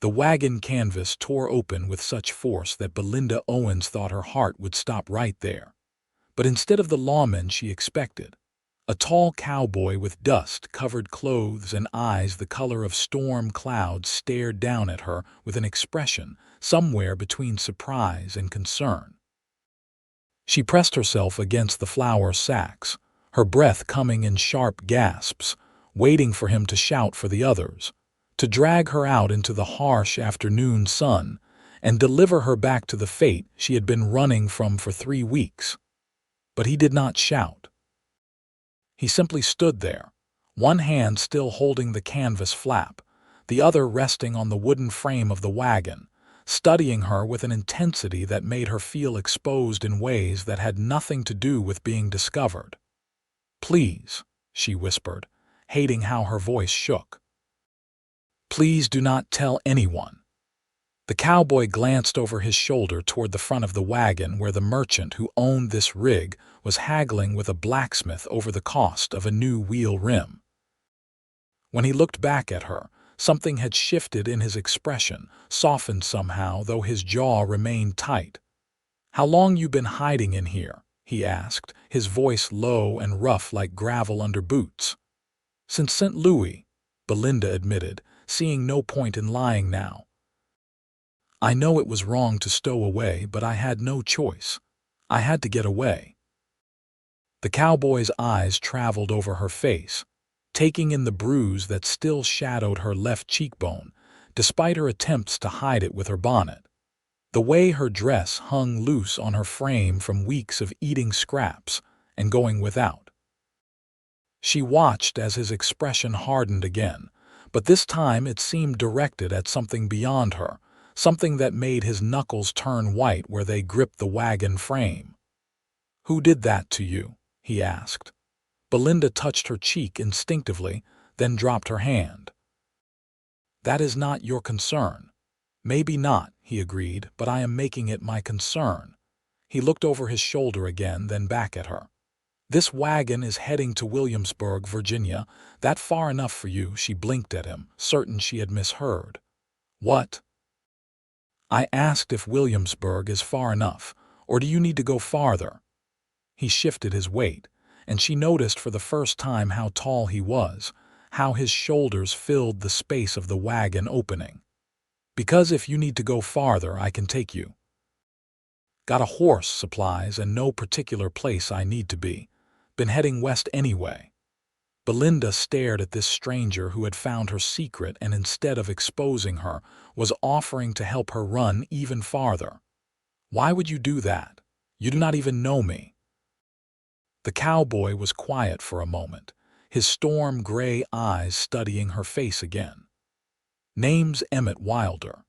The wagon canvas tore open with such force that Belinda Owens thought her heart would stop right there. But instead of the lawman she expected, a tall cowboy with dust-covered clothes and eyes the color of storm clouds stared down at her with an expression somewhere between surprise and concern. She pressed herself against the flour sacks, her breath coming in sharp gasps, waiting for him to shout for the others, to drag her out into the harsh afternoon sun and deliver her back to the fate she had been running from for 3 weeks. But he did not shout. He simply stood there, one hand still holding the canvas flap, the other resting on the wooden frame of the wagon, studying her with an intensity that made her feel exposed in ways that had nothing to do with being discovered. "Please," she whispered, hating how her voice shook. "Please do not tell anyone." The cowboy glanced over his shoulder toward the front of the wagon where the merchant who owned this rig was haggling with a blacksmith over the cost of a new wheel rim. When he looked back at her, something had shifted in his expression, softened somehow, though his jaw remained tight. "How long you been hiding in here?" he asked, his voice low and rough like gravel under boots. "Since St. Louis," Belinda admitted, seeing no point in lying now. "I know it was wrong to stow away, but I had no choice. I had to get away." The cowboy's eyes traveled over her face, taking in the bruise that still shadowed her left cheekbone, despite her attempts to hide it with her bonnet. The way her dress hung loose on her frame from weeks of eating scraps and going without. She watched as his expression hardened again, but this time it seemed directed at something beyond her, something that made his knuckles turn white where they gripped the wagon frame. "Who did that to you?" he asked. Belinda touched her cheek instinctively, then dropped her hand. "That is not your concern." "Maybe not," he agreed, "but I am making it my concern." He looked over his shoulder again, then back at her. "This wagon is heading to Williamsburg, Virginia. That far enough for you?" She blinked at him, certain she had misheard. "What?" "I asked if Williamsburg is far enough, or do you need to go farther?" He shifted his weight, and she noticed for the first time how tall he was, how his shoulders filled the space of the wagon opening. "Because if you need to go farther, I can take you. Got a horse, supplies, and no particular place I need to be. Been heading west anyway." Belinda stared at this stranger who had found her secret and instead of exposing her, was offering to help her run even farther. "Why would you do that? You do not even know me." The cowboy was quiet for a moment, his storm-gray eyes studying her face again. "Name's Emmett Wilder,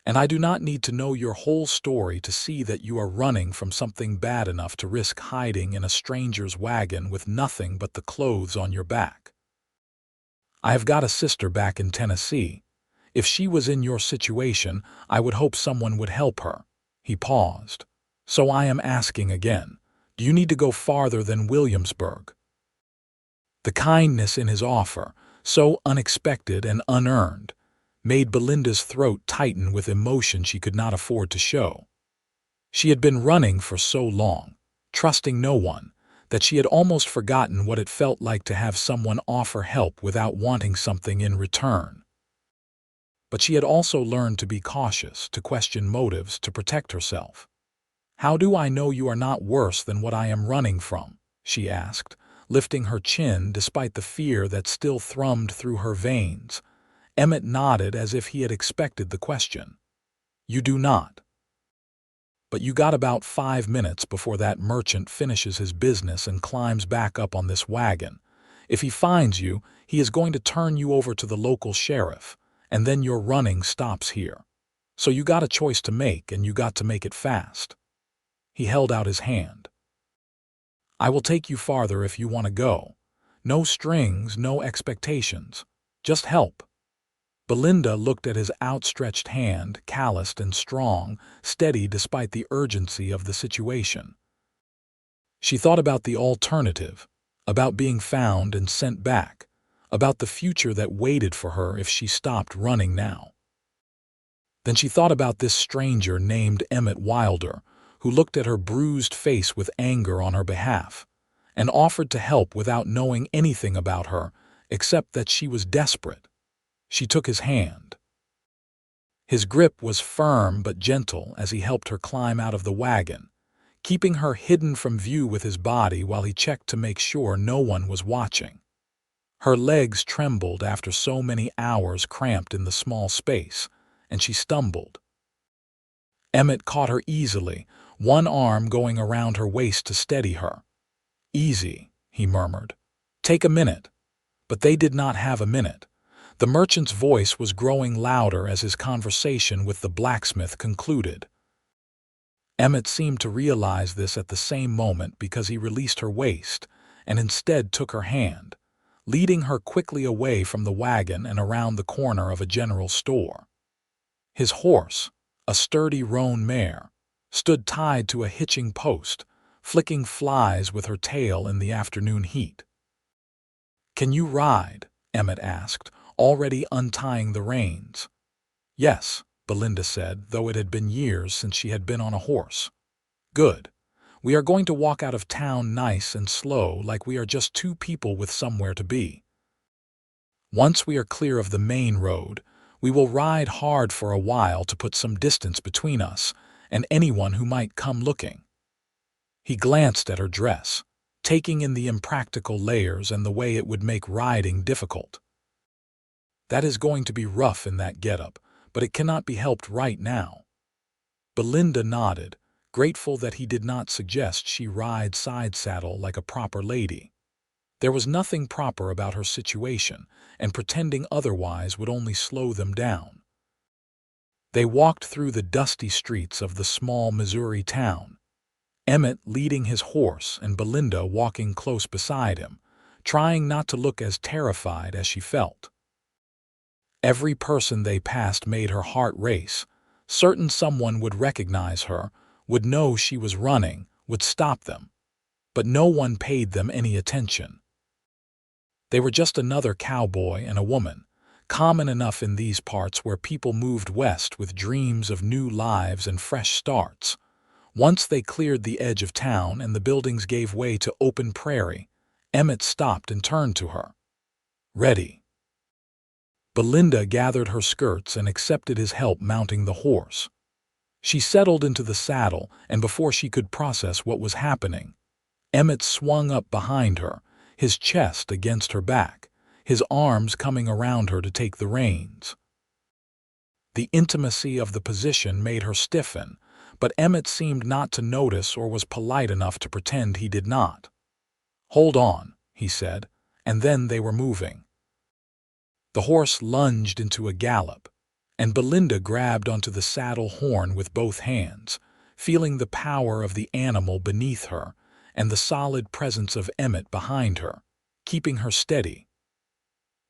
and I do not need to know your whole story to see that you are running from something bad enough to risk hiding in a stranger's wagon with nothing but the clothes on your back. I have got a sister back in Tennessee. If she was in your situation, I would hope someone would help her." He paused. "So I am asking again, do you need to go farther than Williamsburg?" The kindness in his offer, so unexpected and unearned, made Belinda's throat tighten with emotion she could not afford to show. She had been running for so long, trusting no one, that she had almost forgotten what it felt like to have someone offer help without wanting something in return. But she had also learned to be cautious, to question motives, to protect herself. "How do I know you are not worse than what I am running from?" she asked, lifting her chin despite the fear that still thrummed through her veins. Emmett nodded as if he had expected the question. "You do not. But you got about 5 minutes before that merchant finishes his business and climbs back up on this wagon. If he finds you, he is going to turn you over to the local sheriff, and then your running stops here. So you got a choice to make, and you got to make it fast." He held out his hand. "I will take you farther if you want to go. No strings, no expectations. Just help." Belinda looked at his outstretched hand, calloused and strong, steady despite the urgency of the situation. She thought about the alternative, about being found and sent back, about the future that waited for her if she stopped running now. Then she thought about this stranger named Emmett Wilder, who looked at her bruised face with anger on her behalf, and offered to help without knowing anything about her, except that she was desperate. She took his hand. His grip was firm but gentle as he helped her climb out of the wagon, keeping her hidden from view with his body while he checked to make sure no one was watching. Her legs trembled after so many hours cramped in the small space, and she stumbled. Emmett caught her easily, one arm going around her waist to steady her. "Easy," he murmured. "Take a minute." But they did not have a minute. The merchant's voice was growing louder as his conversation with the blacksmith concluded. Emmett seemed to realize this at the same moment because he released her waist and instead took her hand, leading her quickly away from the wagon and around the corner of a general store. His horse, a sturdy roan mare, stood tied to a hitching post, flicking flies with her tail in the afternoon heat. "Can you ride?" Emmett asked, already untying the reins. "Yes," Belinda said, though it had been years since she had been on a horse. "Good. We are going to walk out of town nice and slow, like we are just two people with somewhere to be. Once we are clear of the main road, we will ride hard for a while to put some distance between us and anyone who might come looking." He glanced at her dress, taking in the impractical layers and the way it would make riding difficult. "That is going to be rough in that getup, but it cannot be helped right now." Belinda nodded, grateful that he did not suggest she ride side-saddle like a proper lady. There was nothing proper about her situation, and pretending otherwise would only slow them down. They walked through the dusty streets of the small Missouri town, Emmett leading his horse and Belinda walking close beside him, trying not to look as terrified as she felt. Every person they passed made her heart race, certain someone would recognize her, would know she was running, would stop them. But no one paid them any attention. They were just another cowboy and a woman, common enough in these parts where people moved west with dreams of new lives and fresh starts. Once they cleared the edge of town and the buildings gave way to open prairie, Emmett stopped and turned to her. "Ready." Belinda gathered her skirts and accepted his help mounting the horse. She settled into the saddle, and before she could process what was happening, Emmett swung up behind her, his chest against her back, his arms coming around her to take the reins. The intimacy of the position made her stiffen, but Emmett seemed not to notice or was polite enough to pretend he did not. "Hold on," he said, and then they were moving. The horse lunged into a gallop, and Belinda grabbed onto the saddle horn with both hands, feeling the power of the animal beneath her and the solid presence of Emmett behind her, keeping her steady.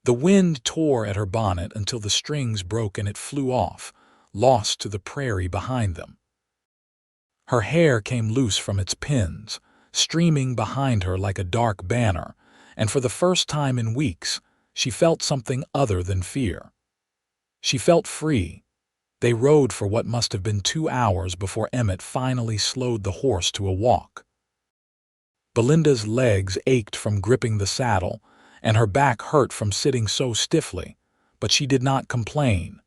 The wind tore at her bonnet until the strings broke and it flew off, lost to the prairie behind them. Her hair came loose from its pins, streaming behind her like a dark banner, and for the first time in weeks, she felt something other than fear. She felt free. They rode for what must have been 2 hours before Emmett finally slowed the horse to a walk. Belinda's legs ached from gripping the saddle, and her back hurt from sitting so stiffly, but she did not complain.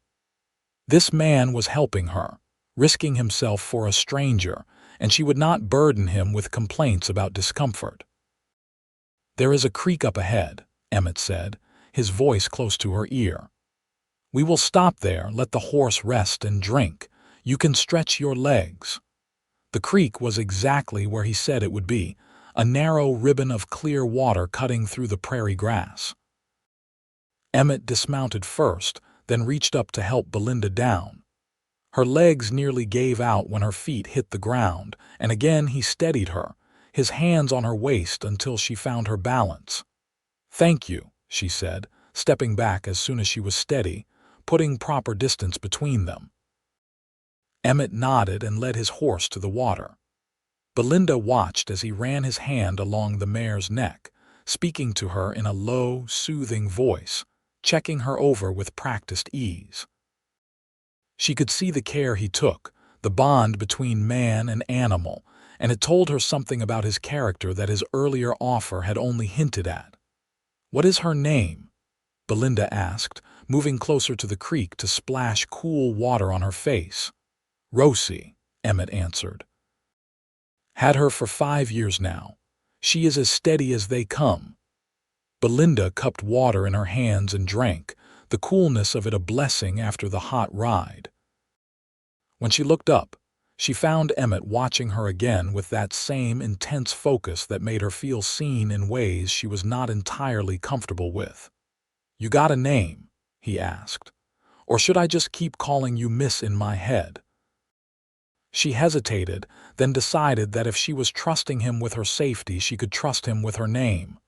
This man was helping her, risking himself for a stranger, and she would not burden him with complaints about discomfort. "There is a creek up ahead," Emmett said, his voice close to her ear. "We will stop there, let the horse rest and drink. You can stretch your legs." The creek was exactly where he said it would be, a narrow ribbon of clear water cutting through the prairie grass. Emmett dismounted first, then reached up to help Belinda down. Her legs nearly gave out when her feet hit the ground, and again he steadied her, his hands on her waist until she found her balance. "Thank you," she said, stepping back as soon as she was steady, putting proper distance between them. Emmett nodded and led his horse to the water. Belinda watched as he ran his hand along the mare's neck, speaking to her in a low, soothing voice, checking her over with practiced ease. She could see the care he took, the bond between man and animal, and it told her something about his character that his earlier offer had only hinted at. "What is her name?" Belinda asked, moving closer to the creek to splash cool water on her face. "Rosie," Emmett answered. "Had her for 5 years now. She is as steady as they come." Belinda cupped water in her hands and drank, the coolness of it a blessing after the hot ride. When she looked up, she found Emmett watching her again with that same intense focus that made her feel seen in ways she was not entirely comfortable with. "You got a name?" he asked. "Or should I just keep calling you Miss in my head?" She hesitated, then decided that if she was trusting him with her safety, she could trust him with her name.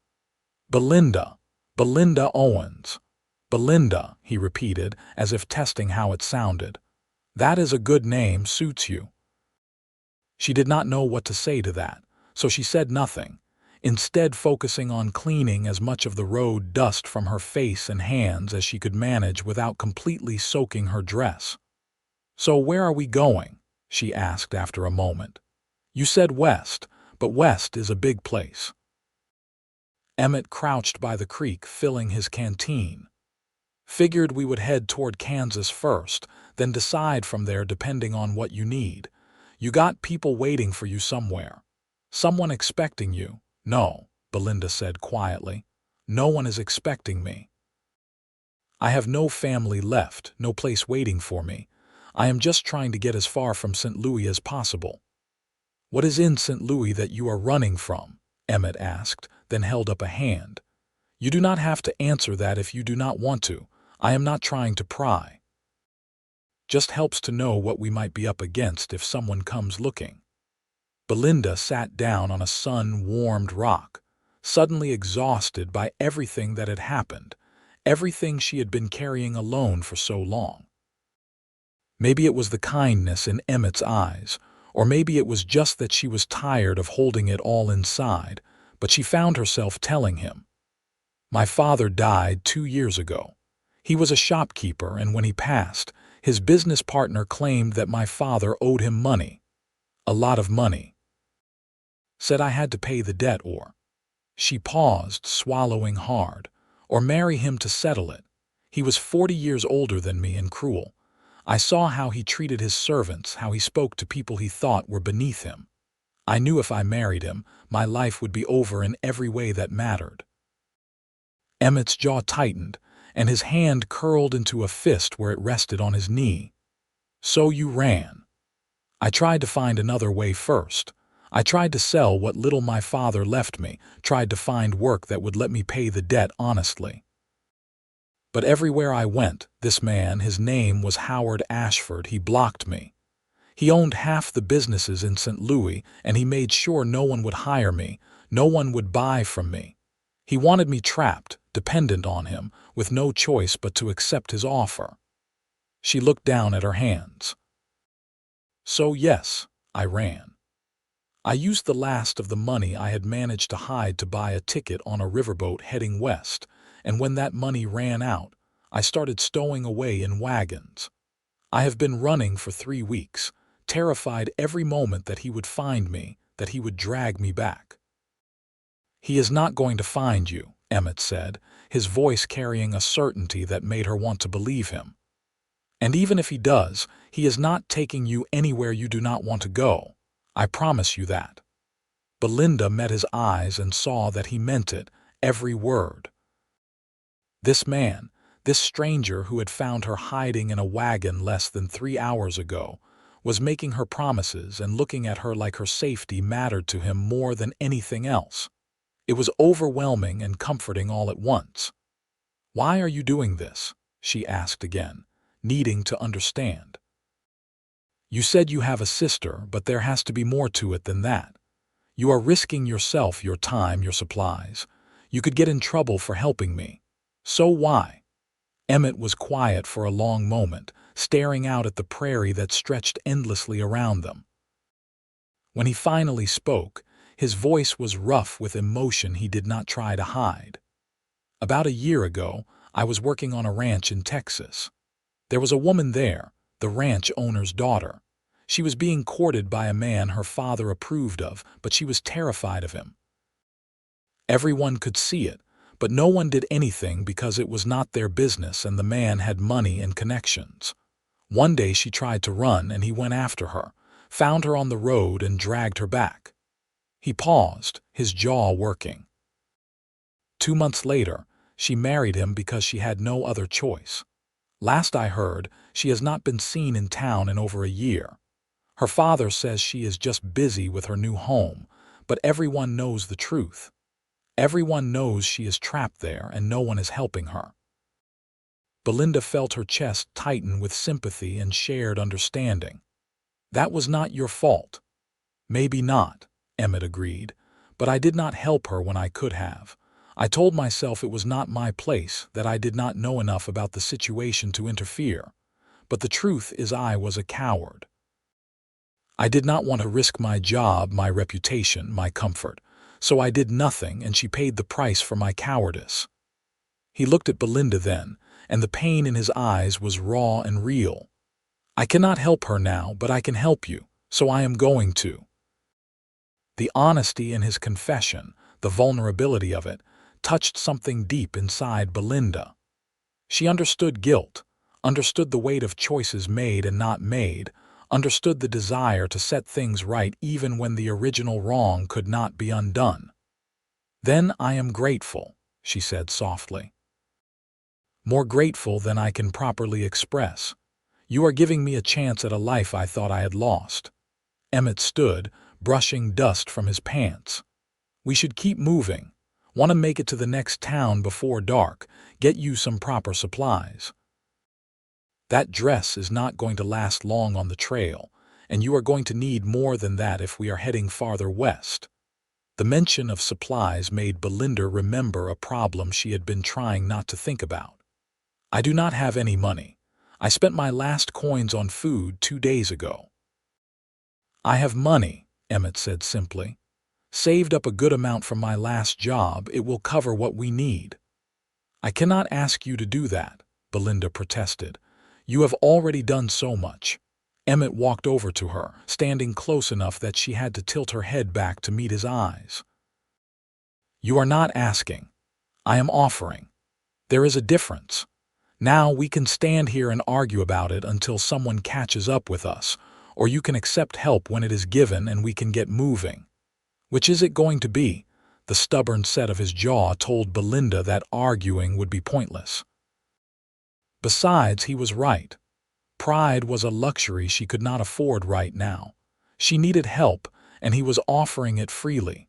"Belinda. Belinda Owens." "Belinda," he repeated, as if testing how it sounded. "That is a good name, suits you." She did not know what to say to that, so she said nothing, instead focusing on cleaning as much of the road dust from her face and hands as she could manage without completely soaking her dress. "So where are we going?" she asked after a moment. "You said west, but west is a big place." Emmett crouched by the creek filling his canteen. "Figured we would head toward Kansas first, then decide from there depending on what you need. You got people waiting for you somewhere. Someone expecting you." "No," Belinda said quietly. "No one is expecting me. I have no family left, no place waiting for me. I am just trying to get as far from St. Louis as possible." "What is in St. Louis that you are running from?" Emmett asked, then held up a hand. "You do not have to answer that if you do not want to. I am not trying to pry. Just helps to know what we might be up against if someone comes looking." Belinda sat down on a sun-warmed rock, suddenly exhausted by everything that had happened, everything she had been carrying alone for so long. Maybe it was the kindness in Emmett's eyes, or maybe it was just that she was tired of holding it all inside, but she found herself telling him, "My father died 2 years ago. He was a shopkeeper, and when he passed, his business partner claimed that my father owed him money. A lot of money. Said I had to pay the debt or—" She paused, swallowing hard. "Or marry him to settle it. He was 40 years older than me and cruel. I saw how he treated his servants, how he spoke to people he thought were beneath him. I knew if I married him, my life would be over in every way that mattered." Emmett's jaw tightened, and his hand curled into a fist where it rested on his knee. "So you ran." "I tried to find another way first. I tried to sell what little my father left me, tried to find work that would let me pay the debt honestly. But everywhere I went, this man, his name was Howard Ashford, he blocked me. He owned half the businesses in St. Louis, and he made sure no one would hire me, no one would buy from me. He wanted me trapped, dependent on him, with no choice but to accept his offer." She looked down at her hands. "So yes, I ran. I used the last of the money I had managed to hide to buy a ticket on a riverboat heading west, and when that money ran out, I started stowing away in wagons. I have been running for 3 weeks, terrified every moment that he would find me, that he would drag me back." "He is not going to find you," Emmett said, his voice carrying a certainty that made her want to believe him. "And even if he does, he is not taking you anywhere you do not want to go. I promise you that." Belinda met his eyes and saw that he meant it, every word. This man, this stranger who had found her hiding in a wagon less than 3 hours ago, was making her promises and looking at her like her safety mattered to him more than anything else. It was overwhelming and comforting all at once. "Why are you doing this?" she asked again, needing to understand. "You said you have a sister, but there has to be more to it than that. You are risking yourself, your time, your supplies. You could get in trouble for helping me. So why?" Emmett was quiet for a long moment, staring out at the prairie that stretched endlessly around them. When he finally spoke, his voice was rough with emotion he did not try to hide. "About a year ago, I was working on a ranch in Texas. There was a woman there, the ranch owner's daughter. She was being courted by a man her father approved of, but she was terrified of him. Everyone could see it, but no one did anything because it was not their business and the man had money and connections. One day she tried to run and he went after her, found her on the road and dragged her back. He paused, his jaw working. 2 months later, she married him because she had no other choice. Last I heard, she has not been seen in town in over a year. Her father says she is just busy with her new home, but everyone knows the truth. Everyone knows she is trapped there and no one is helping her. Belinda felt her chest tighten with sympathy and shared understanding. That was not your fault. Maybe not, Emmett agreed, but I did not help her when I could have. I told myself it was not my place, that I did not know enough about the situation to interfere. But the truth is I was a coward. I did not want to risk my job, my reputation, my comfort. So I did nothing and she paid the price for my cowardice. He looked at Belinda then, and the pain in his eyes was raw and real. I cannot help her now, but I can help you, so I am going to. The honesty in his confession, the vulnerability of it, touched something deep inside Belinda. She understood guilt, understood the weight of choices made and not made, understood the desire to set things right even when the original wrong could not be undone. "Then I am grateful," she said softly. "More grateful than I can properly express. You are giving me a chance at a life I thought I had lost." Emmett stood, brushing dust from his pants. "We should keep moving. Want to make it to the next town before dark, get you some proper supplies. That dress is not going to last long on the trail, and you are going to need more than that if we are heading farther west." The mention of supplies made Belinda remember a problem she had been trying not to think about. "I do not have any money. I spent my last coins on food 2 days ago." "I have money," Emmett said simply. "Saved up a good amount from my last job. It will cover what we need." "I cannot ask you to do that," Belinda protested. "You have already done so much." Emmett walked over to her, standing close enough that she had to tilt her head back to meet his eyes. "You are not asking. I am offering. There is a difference. Now we can stand here and argue about it until someone catches up with us, or you can accept help when it is given and we can get moving. Which is it going to be?" The stubborn set of his jaw told Belinda that arguing would be pointless. Besides, he was right. Pride was a luxury she could not afford right now. She needed help, and he was offering it freely.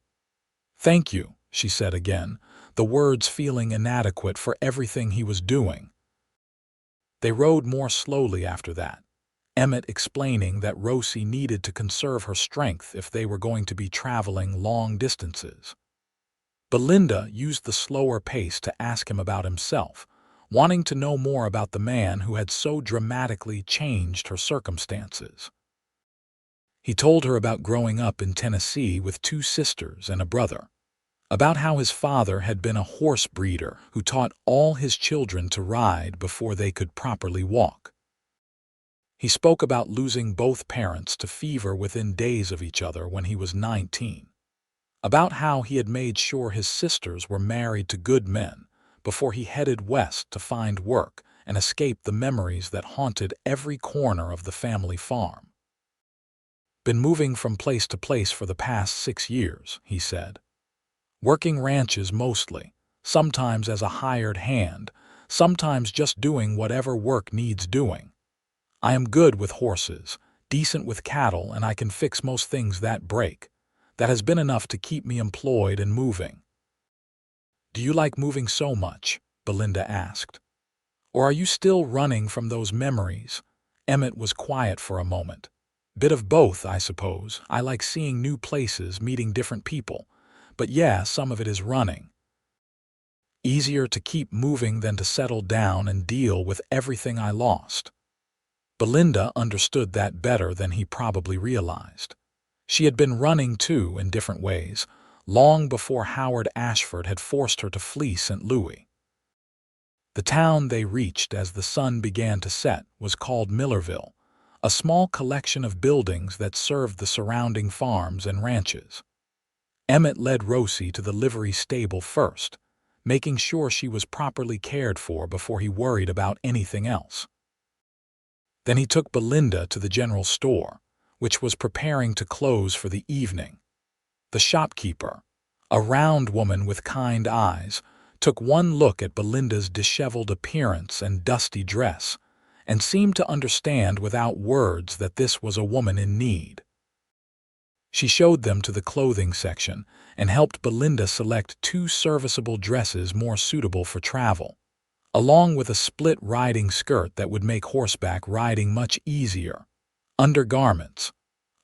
"Thank you," she said again, the words feeling inadequate for everything he was doing. They rode more slowly after that, Emmett explaining that Rosie needed to conserve her strength if they were going to be traveling long distances. Belinda used the slower pace to ask him about himself, wanting to know more about the man who had so dramatically changed her circumstances. He told her about growing up in Tennessee with 2 sisters and a brother, about how his father had been a horse breeder who taught all his children to ride before they could properly walk. He spoke about losing both parents to fever within days of each other when he was 19, about how he had made sure his sisters were married to good men before he headed west to find work and escape the memories that haunted every corner of the family farm. "Been moving from place to place for the past 6 years," he said. "Working ranches mostly, sometimes as a hired hand, sometimes just doing whatever work needs doing. I am good with horses, decent with cattle, and I can fix most things that break. That has been enough to keep me employed and moving." "Do you like moving so much?" Belinda asked. "Or are you still running from those memories?" Emmett was quiet for a moment. "Bit of both, I suppose. I like seeing new places, meeting different people. But yeah, some of it is running. Easier to keep moving than to settle down and deal with everything I lost." Belinda understood that better than he probably realized. She had been running too in different ways, long before Howard Ashford had forced her to flee St. Louis. The town they reached as the sun began to set was called Millerville, a small collection of buildings that served the surrounding farms and ranches. Emmett led Rosie to the livery stable first, making sure she was properly cared for before he worried about anything else. Then he took Belinda to the general store, which was preparing to close for the evening. The shopkeeper, a round woman with kind eyes, took one look at Belinda's disheveled appearance and dusty dress, and seemed to understand without words that this was a woman in need. She showed them to the clothing section and helped Belinda select 2 serviceable dresses more suitable for travel, along with a split riding skirt that would make horseback riding much easier, undergarments,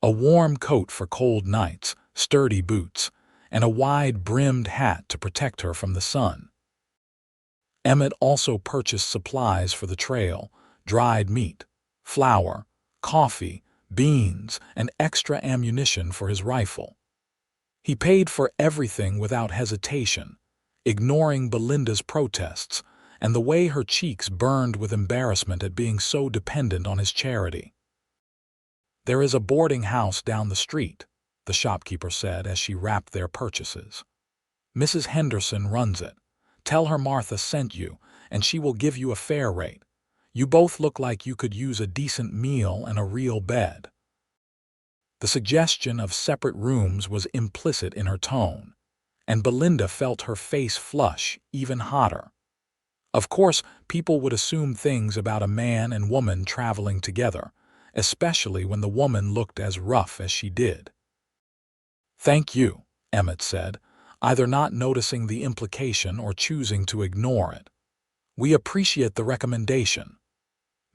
a warm coat for cold nights, sturdy boots, and a wide-brimmed hat to protect her from the sun. Emmett also purchased supplies for the trail, dried meat, flour, coffee, beans, and extra ammunition for his rifle. He paid for everything without hesitation, ignoring Belinda's protests and the way her cheeks burned with embarrassment at being so dependent on his charity. "There is a boarding house down the street," the shopkeeper said as she wrapped their purchases. "Mrs. Henderson runs it. Tell her Martha sent you, and she will give you a fair rate. You both look like you could use a decent meal and a real bed." The suggestion of separate rooms was implicit in her tone, and Belinda felt her face flush even hotter. Of course, people would assume things about a man and woman traveling together, especially when the woman looked as rough as she did. "Thank you," Emmett said, either not noticing the implication or choosing to ignore it. "We appreciate the recommendation."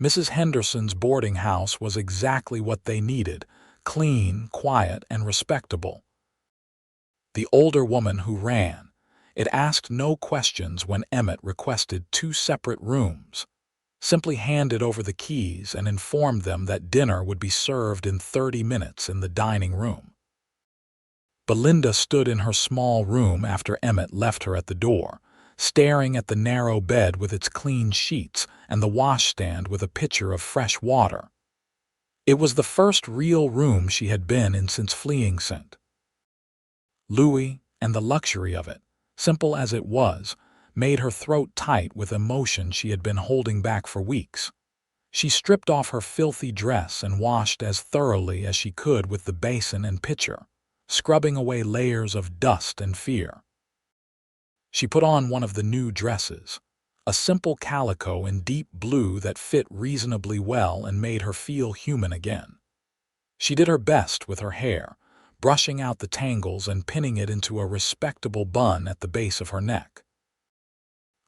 Mrs. Henderson's boarding house was exactly what they needed: clean, quiet, and respectable. The older woman who ran it asked no questions when Emmett requested 2 separate rooms, simply handed over the keys and informed them that dinner would be served in 30 minutes in the dining room. Belinda stood in her small room after Emmett left her at the door, staring at the narrow bed with its clean sheets and the washstand with a pitcher of fresh water. It was the first real room she had been in since fleeing St. Louis, and the luxury of it, simple as it was, made her throat tight with emotion she had been holding back for weeks. She stripped off her filthy dress and washed as thoroughly as she could with the basin and pitcher, scrubbing away layers of dust and fear. She put on one of the new dresses, a simple calico in deep blue that fit reasonably well and made her feel human again. She did her best with her hair, brushing out the tangles and pinning it into a respectable bun at the base of her neck.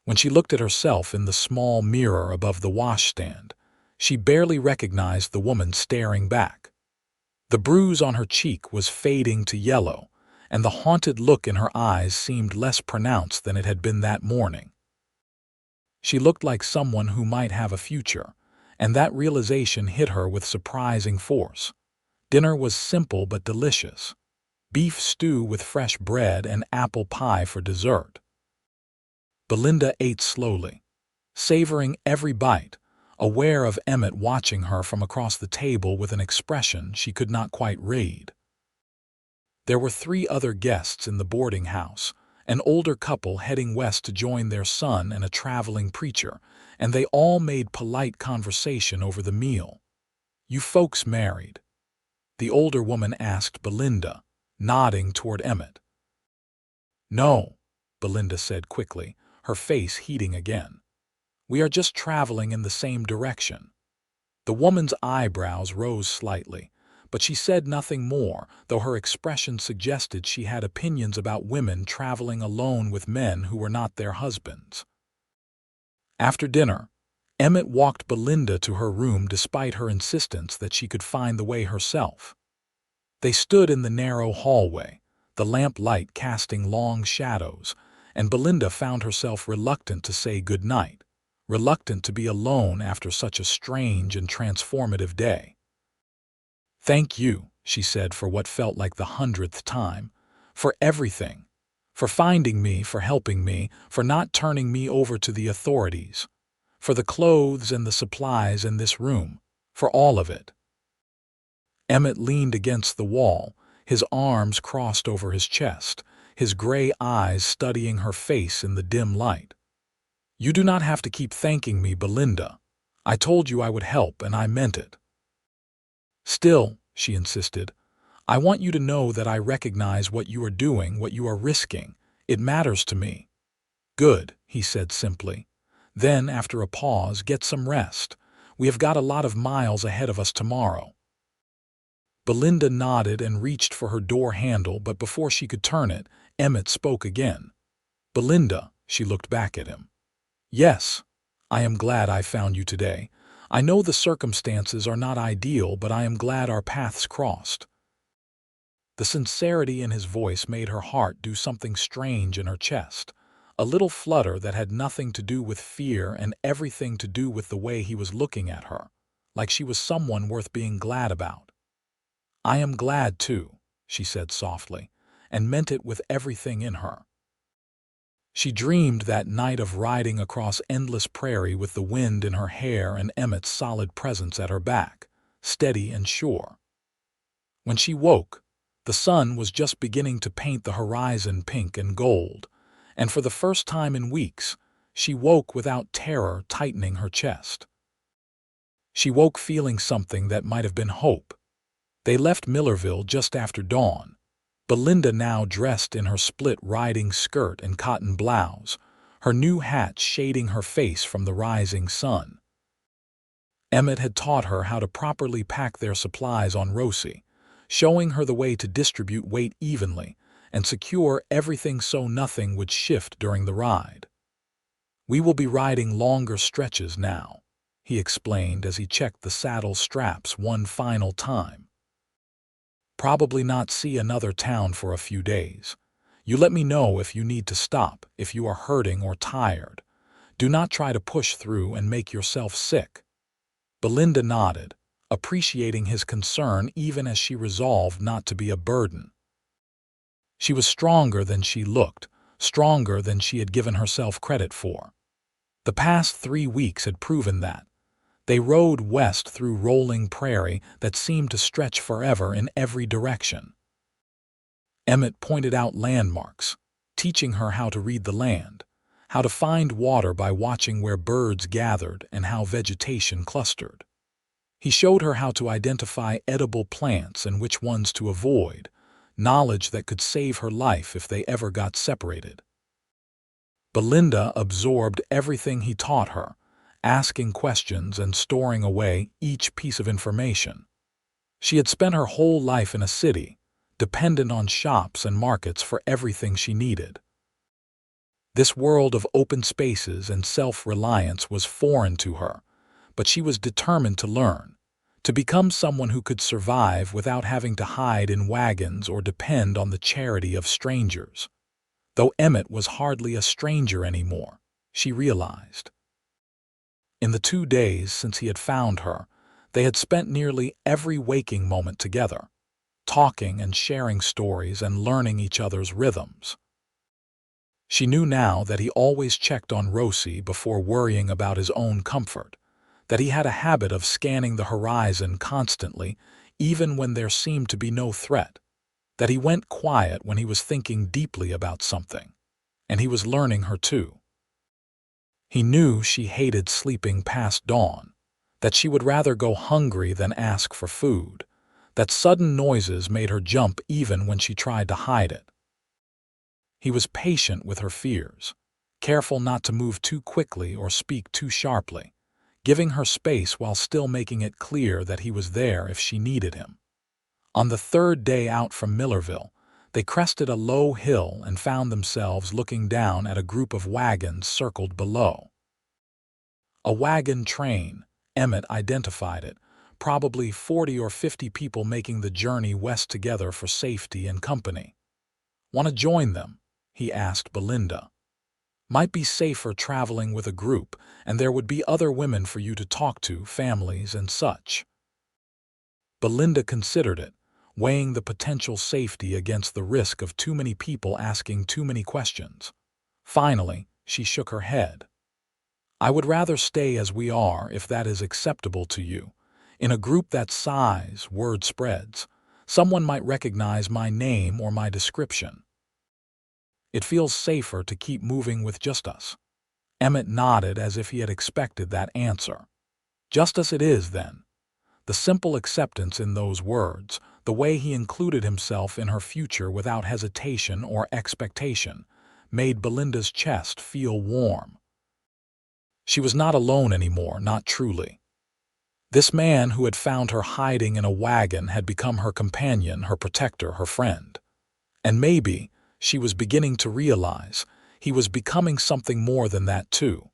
When she looked at herself in the small mirror above the washstand, she barely recognized the woman staring back. The bruise on her cheek was fading to yellow, and the haunted look in her eyes seemed less pronounced than it had been that morning. She looked like someone who might have a future, and that realization hit her with surprising force. Dinner was simple but delicious: beef stew with fresh bread and apple pie for dessert. Belinda ate slowly, savoring every bite, aware of Emmett watching her from across the table with an expression she could not quite read. There were 3 other guests in the boarding house, an older couple heading west to join their son and a traveling preacher, and they all made polite conversation over the meal. "You folks married?" the older woman asked Belinda, nodding toward Emmett. "No," Belinda said quickly, her face heating again. "We are just traveling in the same direction." The woman's eyebrows rose slightly, but she said nothing more, though her expression suggested she had opinions about women traveling alone with men who were not their husbands. After dinner, Emmett walked Belinda to her room despite her insistence that she could find the way herself. They stood in the narrow hallway, the lamplight casting long shadows, and Belinda found herself reluctant to say good night, reluctant to be alone after such a strange and transformative day. "Thank you," she said for what felt like the 100th time, "for everything, for finding me, for helping me, for not turning me over to the authorities, for the clothes and the supplies in this room, for all of it." Emmett leaned against the wall, his arms crossed over his chest, his gray eyes studying her face in the dim light. "You do not have to keep thanking me, Belinda. I told you I would help, and I meant it." "Still," she insisted, "I want you to know that I recognize what you are doing, what you are risking. It matters to me." "Good," he said simply. Then, after a pause, "Get some rest. We have got a lot of miles ahead of us tomorrow." Belinda nodded and reached for her door handle, but before she could turn it, Emmett spoke again. "Belinda," she looked back at him. "Yes, I am glad I found you today. I know the circumstances are not ideal, but I am glad our paths crossed." The sincerity in his voice made her heart do something strange in her chest, a little flutter that had nothing to do with fear and everything to do with the way he was looking at her, like she was someone worth being glad about. "I am glad, too," she said softly, and meant it with everything in her. She dreamed that night of riding across endless prairie with the wind in her hair and Emmett's solid presence at her back, steady and sure. When she woke, the sun was just beginning to paint the horizon pink and gold, and for the first time in weeks, she woke without terror tightening her chest. She woke feeling something that might have been hope. They left Millerville just after dawn, Belinda now dressed in her split riding skirt and cotton blouse, her new hat shading her face from the rising sun. Emmett had taught her how to properly pack their supplies on Rosie, showing her the way to distribute weight evenly and secure everything so nothing would shift during the ride. "We will be riding longer stretches now," he explained as he checked the saddle straps one final time. "Probably not see another town for a few days. You let me know if you need to stop, if you are hurting or tired. Do not try to push through and make yourself sick." Belinda nodded, appreciating his concern even as she resolved not to be a burden. She was stronger than she looked, stronger than she had given herself credit for. The past 3 weeks had proven that. They rode west through rolling prairie that seemed to stretch forever in every direction. Emmett pointed out landmarks, teaching her how to read the land, how to find water by watching where birds gathered and how vegetation clustered. He showed her how to identify edible plants and which ones to avoid, knowledge that could save her life if they ever got separated. Belinda absorbed everything he taught her, asking questions and storing away each piece of information. She had spent her whole life in a city, dependent on shops and markets for everything she needed. This world of open spaces and self-reliance was foreign to her, but she was determined to learn, to become someone who could survive without having to hide in wagons or depend on the charity of strangers. Though Emmett was hardly a stranger anymore, she realized. In the 2 days since he had found her, they had spent nearly every waking moment together, talking and sharing stories and learning each other's rhythms. She knew now that he always checked on Rosie before worrying about his own comfort, that he had a habit of scanning the horizon constantly, even when there seemed to be no threat, that he went quiet when he was thinking deeply about something, and he was learning her too. He knew she hated sleeping past dawn, that she would rather go hungry than ask for food, that sudden noises made her jump even when she tried to hide it. He was patient with her fears, careful not to move too quickly or speak too sharply, giving her space while still making it clear that he was there if she needed him. On the 3rd day out from Millerville, they crested a low hill and found themselves looking down at a group of wagons circled below. A wagon train, Emmett identified it, probably 40 or 50 people making the journey west together for safety and company. "Want to join them?" he asked Belinda. "Might be safer traveling with a group, and there would be other women for you to talk to, families and such." Belinda considered it, weighing the potential safety against the risk of too many people asking too many questions. Finally, she shook her head. "I would rather stay as we are if that is acceptable to you. In a group that size, word spreads. Someone might recognize my name or my description. It feels safer to keep moving with just us." Emmett nodded as if he had expected that answer. Just as it is, then. The simple acceptance in those words, the way he included himself in her future without hesitation or expectation, made Belinda's chest feel warm. She was not alone anymore, not truly. This man who had found her hiding in a wagon had become her companion, her protector, her friend. And maybe, she was beginning to realize, he was becoming something more than that too.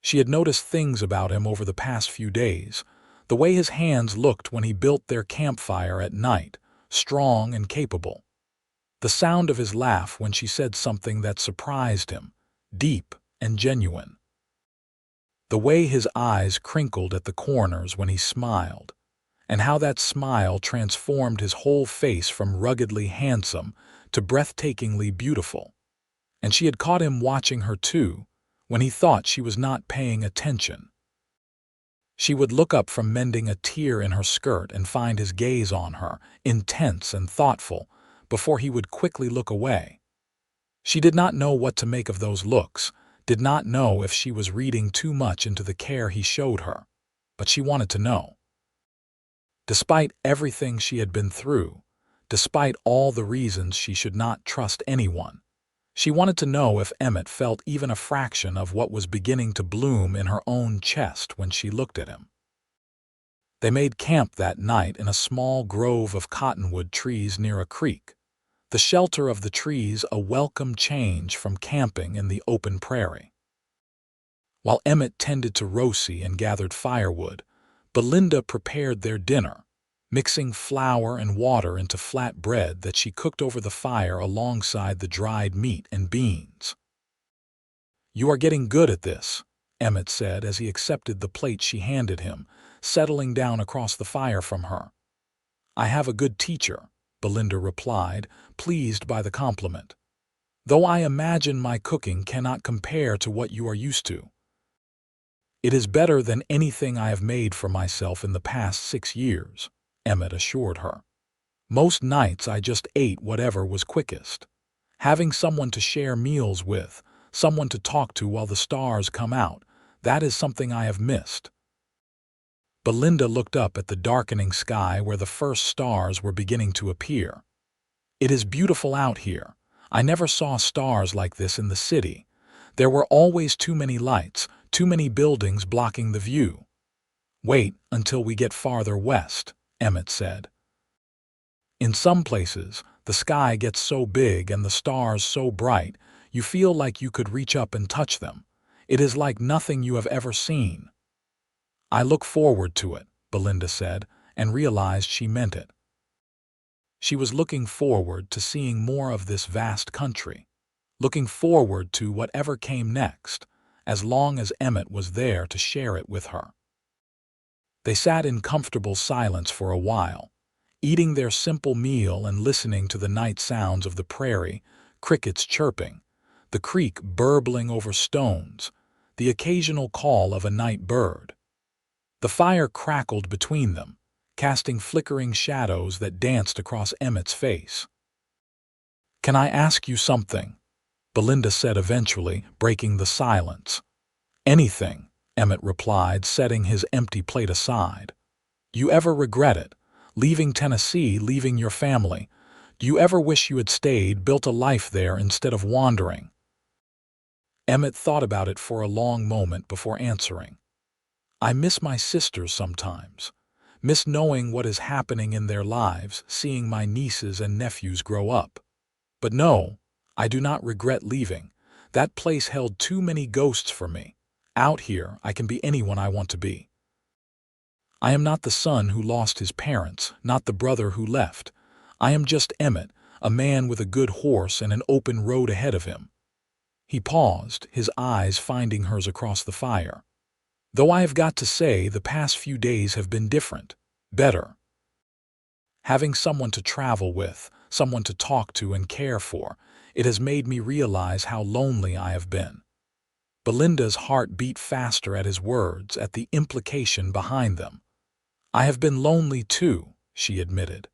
She had noticed things about him over the past few days, the way his hands looked when he built their campfire at night, strong and capable. The sound of his laugh when she said something that surprised him, deep and genuine. The way his eyes crinkled at the corners when he smiled, and how that smile transformed his whole face from ruggedly handsome to breathtakingly beautiful. And she had caught him watching her too, when he thought she was not paying attention. She would look up from mending a tear in her skirt and find his gaze on her, intense and thoughtful, before he would quickly look away. She did not know what to make of those looks, did not know if she was reading too much into the care he showed her, but she wanted to know. Despite everything she had been through, despite all the reasons she should not trust anyone, she wanted to know if Emmett felt even a fraction of what was beginning to bloom in her own chest when she looked at him. They made camp that night in a small grove of cottonwood trees near a creek, the shelter of the trees a welcome change from camping in the open prairie. While Emmett tended to Rosie and gathered firewood, Belinda prepared their dinner, mixing flour and water into flat bread that she cooked over the fire alongside the dried meat and beans. "You are getting good at this," Emmett said as he accepted the plate she handed him, settling down across the fire from her. "I have a good teacher," Belinda replied, pleased by the compliment. "Though I imagine my cooking cannot compare to what you are used to." "It is better than anything I have made for myself in the past 6 years," Emmett assured her. "Most nights I just ate whatever was quickest. Having someone to share meals with, someone to talk to while the stars come out, that is something I have missed." Belinda looked up at the darkening sky where the first stars were beginning to appear. "It is beautiful out here. I never saw stars like this in the city. There were always too many lights, too many buildings blocking the view." "Wait until we get farther west," Emmett said. "In some places, the sky gets so big and the stars so bright, you feel like you could reach up and touch them. It is like nothing you have ever seen." "I look forward to it," Belinda said, and realized she meant it. She was looking forward to seeing more of this vast country, looking forward to whatever came next, as long as Emmett was there to share it with her. They sat in comfortable silence for a while, eating their simple meal and listening to the night sounds of the prairie, crickets chirping, the creek burbling over stones, the occasional call of a night bird. The fire crackled between them, casting flickering shadows that danced across Emmett's face. "Can I ask you something?" Belinda said eventually, breaking the silence. "Anything," Emmett replied, setting his empty plate aside. "You ever regret it? Leaving Tennessee, leaving your family? Do you ever wish you had stayed, built a life there instead of wandering?" Emmett thought about it for a long moment before answering. "I miss my sisters sometimes. Miss knowing what is happening in their lives, seeing my nieces and nephews grow up. But no, I do not regret leaving. That place held too many ghosts for me. Out here, I can be anyone I want to be. I am not the son who lost his parents, not the brother who left. I am just Emmett, a man with a good horse and an open road ahead of him." He paused, his eyes finding hers across the fire. "Though I have got to say the past few days have been different, better. Having someone to travel with, someone to talk to and care for, it has made me realize how lonely I have been." Belinda's heart beat faster at his words, at the implication behind them. I have been lonely too, she admitted.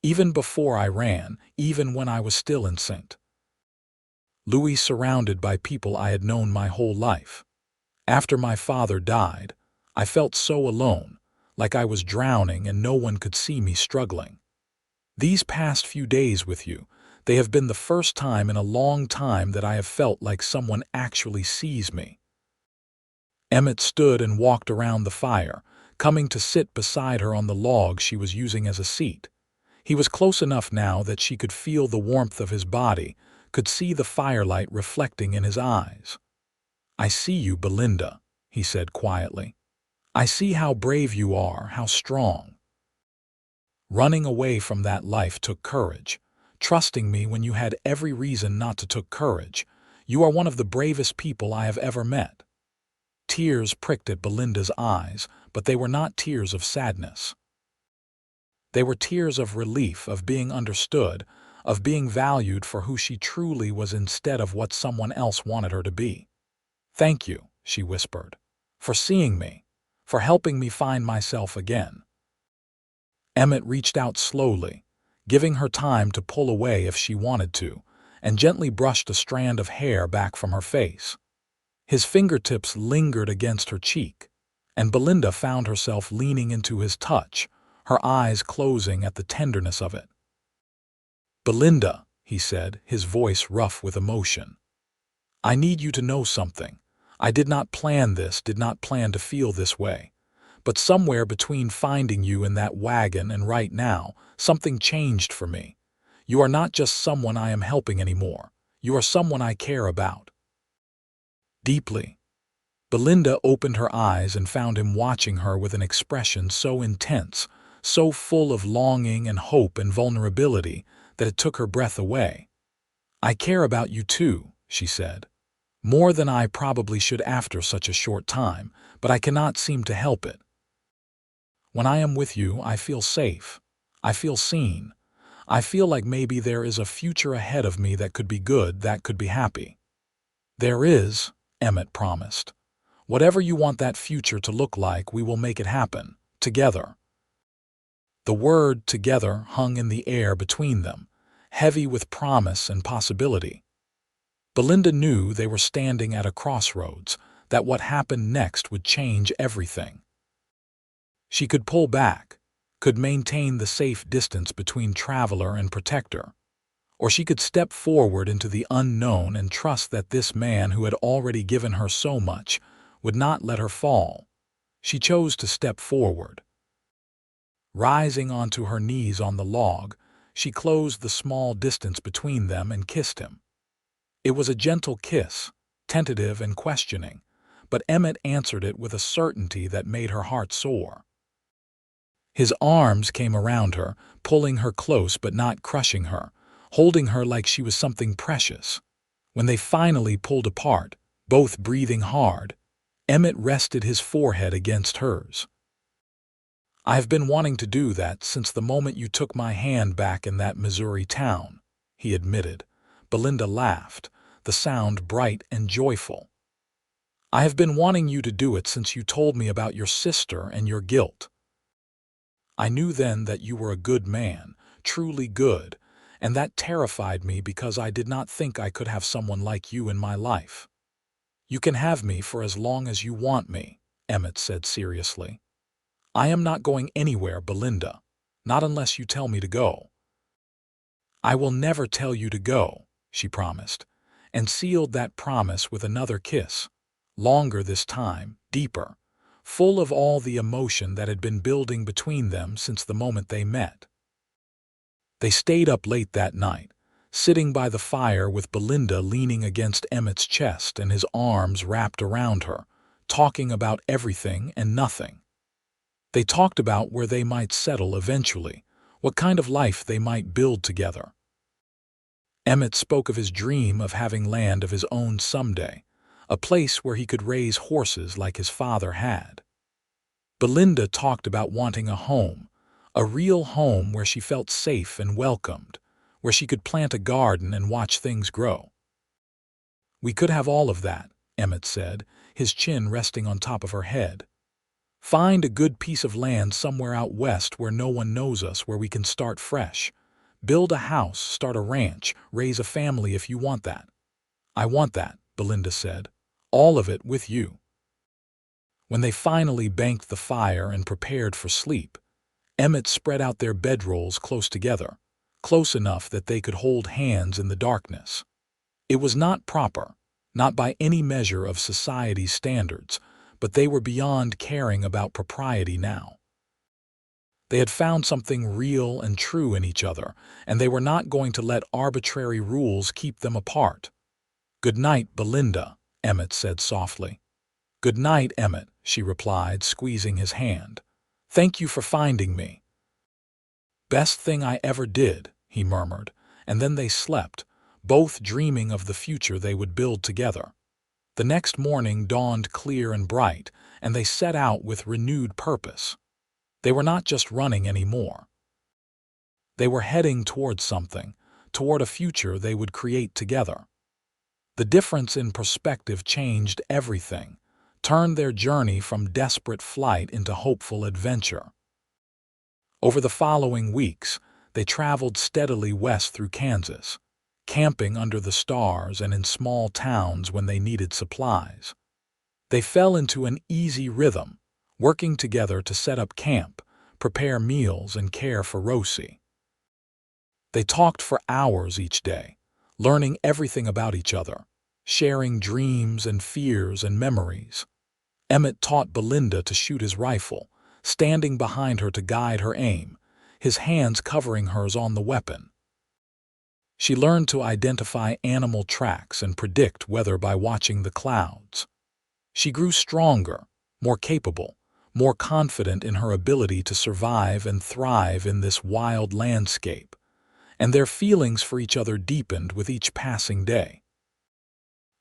Even before I ran, even when I was still in St. Louis, surrounded by people I had known my whole life. After my father died, I felt so alone, like I was drowning and no one could see me struggling. These past few days with you, they have been the first time in a long time that I have felt like someone actually sees me. Emmett stood and walked around the fire, coming to sit beside her on the log she was using as a seat. He was close enough now that she could feel the warmth of his body, could see the firelight reflecting in his eyes. "I see you, Belinda," he said quietly. "I see how brave you are, how strong. Running away from that life took courage. Trusting me when you had every reason not to took courage. You are one of the bravest people I have ever met." Tears pricked at Belinda's eyes, but they were not tears of sadness. They were tears of relief, of being understood, of being valued for who she truly was instead of what someone else wanted her to be. "Thank you," she whispered, "for seeing me, for helping me find myself again." Emmett reached out slowly, giving her time to pull away if she wanted to, and gently brushed a strand of hair back from her face. His fingertips lingered against her cheek, and Belinda found herself leaning into his touch, her eyes closing at the tenderness of it. "Belinda," he said, his voice rough with emotion, "I need you to know something. I did not plan this, did not plan to feel this way. But somewhere between finding you in that wagon and right now, something changed for me. You are not just someone I am helping anymore. You are someone I care about. Deeply." Belinda opened her eyes and found him watching her with an expression so intense, so full of longing and hope and vulnerability, that it took her breath away. "I care about you too," she said. "More than I probably should after such a short time, but I cannot seem to help it. When I am with you, I feel safe. I feel seen. I feel like maybe there is a future ahead of me that could be good, that could be happy." "There is," Emmett promised. "Whatever you want that future to look like, we will make it happen, together." The word "together" hung in the air between them, heavy with promise and possibility. Belinda knew they were standing at a crossroads, that what happened next would change everything. She could pull back, could maintain the safe distance between traveler and protector, or she could step forward into the unknown and trust that this man who had already given her so much would not let her fall. She chose to step forward. Rising onto her knees on the log, she closed the small distance between them and kissed him. It was a gentle kiss, tentative and questioning, but Emmett answered it with a certainty that made her heart soar. His arms came around her, pulling her close but not crushing her, holding her like she was something precious. When they finally pulled apart, both breathing hard, Emmett rested his forehead against hers. "I've been wanting to do that since the moment you took my hand back in that Missouri town," he admitted. Belinda laughed, the sound bright and joyful. "I have been wanting you to do it since you told me about your sister and your guilt. I knew then that you were a good man, truly good, and that terrified me because I did not think I could have someone like you in my life." "You can have me for as long as you want me," Emmett said seriously. "I am not going anywhere, Belinda, not unless you tell me to go." "I will never tell you to go," she promised, and sealed that promise with another kiss, longer this time, deeper, full of all the emotion that had been building between them since the moment they met. They stayed up late that night, sitting by the fire with Belinda leaning against Emmett's chest and his arms wrapped around her, talking about everything and nothing. They talked about where they might settle eventually, what kind of life they might build together. Emmett spoke of his dream of having land of his own someday, a place where he could raise horses like his father had. Belinda talked about wanting a home, a real home where she felt safe and welcomed, where she could plant a garden and watch things grow. "We could have all of that," Emmett said, his chin resting on top of her head. Find a good piece of land somewhere out west where no one knows us, where we can start fresh. Build a house, start a ranch, raise a family if you want that." "I want that," Belinda said. "All of it with you." When they finally banked the fire and prepared for sleep, Emmett spread out their bedrolls close together, close enough that they could hold hands in the darkness. It was not proper, not by any measure of society's standards, but they were beyond caring about propriety now. They had found something real and true in each other, and they were not going to let arbitrary rules keep them apart. "Good night, Belinda," Emmett said softly. "Good night, Emmett," she replied, squeezing his hand. "Thank you for finding me." "Best thing I ever did," he murmured, and then they slept, both dreaming of the future they would build together. The next morning dawned clear and bright, and they set out with renewed purpose. They were not just running anymore. They were heading toward something, toward a future they would create together. The difference in perspective changed everything, turned their journey from desperate flight into hopeful adventure. Over the following weeks, they traveled steadily west through Kansas, camping under the stars and in small towns when they needed supplies. They fell into an easy rhythm, working together to set up camp, prepare meals, and care for Rosie. They talked for hours each day, learning everything about each other, sharing dreams and fears and memories. Emmett taught Belinda to shoot his rifle, standing behind her to guide her aim, his hands covering hers on the weapon. She learned to identify animal tracks and predict weather by watching the clouds. She grew stronger, more capable, more confident in her ability to survive and thrive in this wild landscape, and their feelings for each other deepened with each passing day.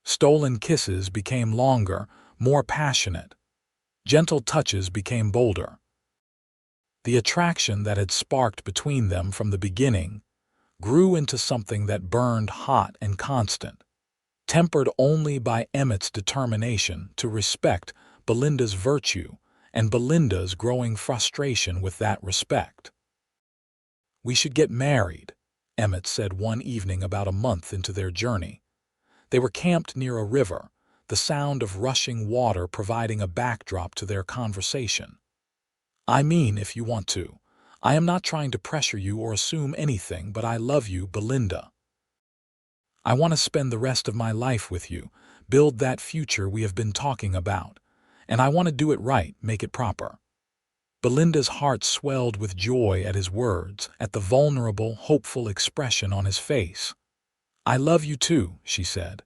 Stolen kisses became longer, more passionate. Gentle touches became bolder. The attraction that had sparked between them from the beginning grew into something that burned hot and constant, tempered only by Emmett's determination to respect Belinda's virtue and Belinda's growing frustration with that respect. "We should get married," Emmett said one evening about a month into their journey. They were camped near a river, the sound of rushing water providing a backdrop to their conversation. "I mean, if you want to. I am not trying to pressure you or assume anything, but I love you, Belinda. I want to spend the rest of my life with you, build that future we have been talking about, and I want to do it right, make it proper." Belinda's heart swelled with joy at his words, at the vulnerable, hopeful expression on his face. "I love you too," she said.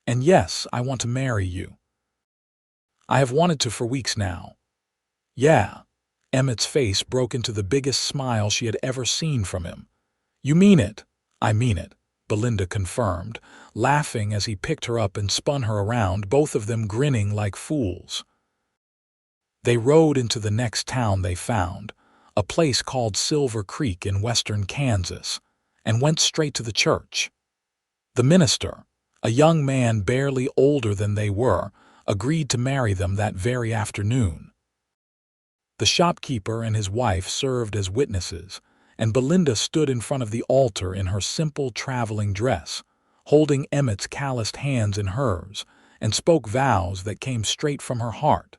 "And yes, I want to marry you. I have wanted to for weeks now." "Yeah." Emmett's face broke into the biggest smile she had ever seen from him. "You mean it?" "I mean it," Belinda confirmed, laughing as he picked her up and spun her around, both of them grinning like fools. They rode into the next town they found, a place called Silver Creek in western Kansas, and went straight to the church. The minister, a young man barely older than they were, agreed to marry them that very afternoon. The shopkeeper and his wife served as witnesses, and Belinda stood in front of the altar in her simple traveling dress, holding Emmett's calloused hands in hers, and spoke vows that came straight from her heart.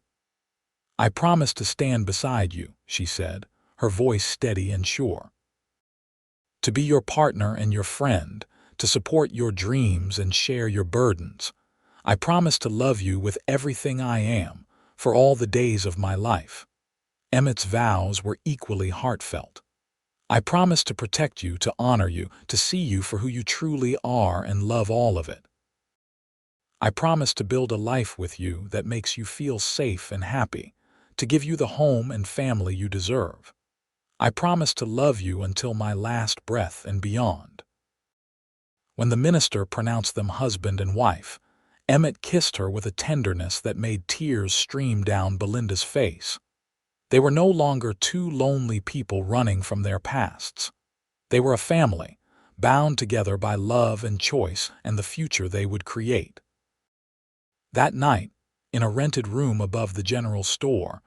"I promise to stand beside you," she said, her voice steady and sure. "To be your partner and your friend, to support your dreams and share your burdens. I promise to love you with everything I am, for all the days of my life." Emmett's vows were equally heartfelt. "I promise to protect you, to honor you, to see you for who you truly are and love all of it. I promise to build a life with you that makes you feel safe and happy, to give you the home and family you deserve. I promise to love you until my last breath and beyond." When the minister pronounced them husband and wife, Emmett kissed her with a tenderness that made tears stream down Belinda's face. They were no longer two lonely people running from their pasts. They were a family, bound together by love and choice and the future they would create. That night, in a rented room above the general store,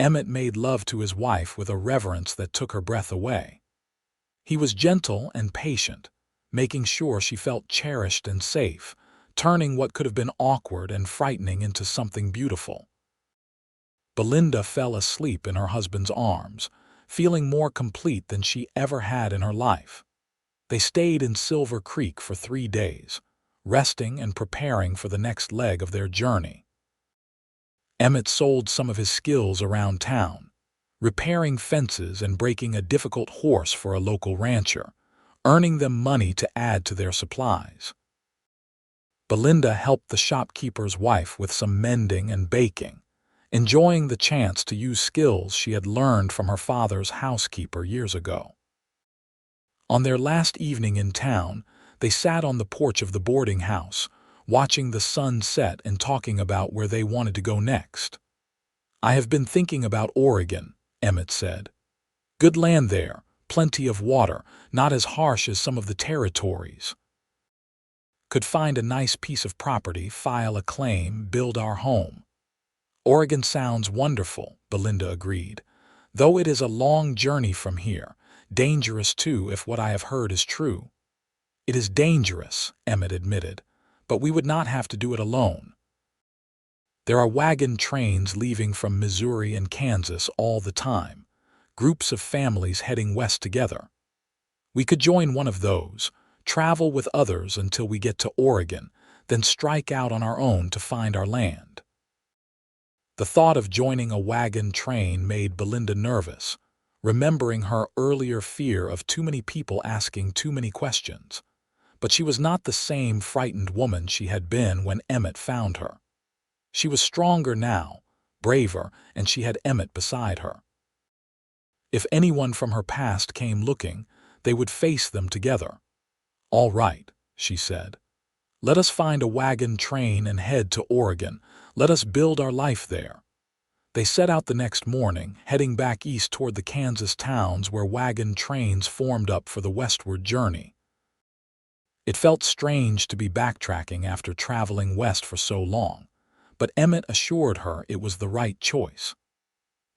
Emmett made love to his wife with a reverence that took her breath away. He was gentle and patient, making sure she felt cherished and safe, turning what could have been awkward and frightening into something beautiful. Belinda fell asleep in her husband's arms, feeling more complete than she ever had in her life. They stayed in Silver Creek for 3 days, resting and preparing for the next leg of their journey. Emmett sold some of his skills around town, repairing fences and breaking a difficult horse for a local rancher, earning them money to add to their supplies. Belinda helped the shopkeeper's wife with some mending and baking, enjoying the chance to use skills she had learned from her father's housekeeper years ago. On their last evening in town, they sat on the porch of the boarding house, watching the sun set and talking about where they wanted to go next. "I have been thinking about Oregon," Emmett said. "Good land there, plenty of water, not as harsh as some of the territories. Could find a nice piece of property, file a claim, build our home." "Oregon sounds wonderful," Belinda agreed, "though it is a long journey from here, dangerous too if what I have heard is true." "It is dangerous," Emmett admitted, "but we would not have to do it alone. There are wagon trains leaving from Missouri and Kansas all the time, groups of families heading west together. We could join one of those, travel with others until we get to Oregon, then strike out on our own to find our land." The thought of joining a wagon train made Belinda nervous, remembering her earlier fear of too many people asking too many questions. But she was not the same frightened woman she had been when Emmett found her. She was stronger now, braver, and she had Emmett beside her. If anyone from her past came looking, they would face them together. "All right," she said. "Let us find a wagon train and head to Oregon. Let us build our life there." They set out the next morning, heading back east toward the Kansas towns where wagon trains formed up for the westward journey. It felt strange to be backtracking after traveling west for so long, but Emmett assured her it was the right choice.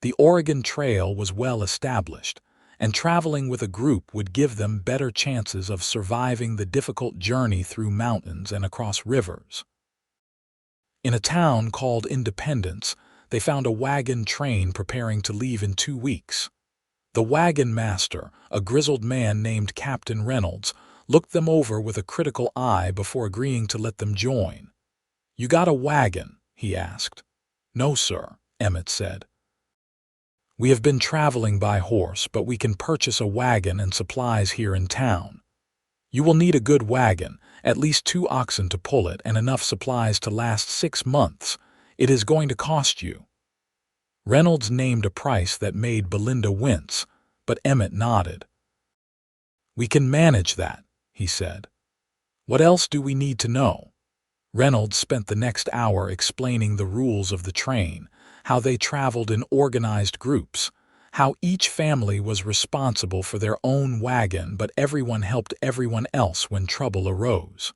The Oregon Trail was well established, and traveling with a group would give them better chances of surviving the difficult journey through mountains and across rivers. In a town called Independence, they found a wagon train preparing to leave in 2 weeks. The wagon master, a grizzled man named Captain Reynolds, looked them over with a critical eye before agreeing to let them join. "You got a wagon?" he asked. "No, sir," Emmett said. "We have been traveling by horse, but we can purchase a wagon and supplies here in town. You will need a good wagon, at least 2 oxen to pull it, and enough supplies to last 6 months. It is going to cost you." Reynolds named a price that made Belinda wince, but Emmett nodded. "We can manage that," he said. "What else do we need to know?" Reynolds spent the next hour explaining the rules of the train, how they traveled in organized groups, how each family was responsible for their own wagon but everyone helped everyone else when trouble arose.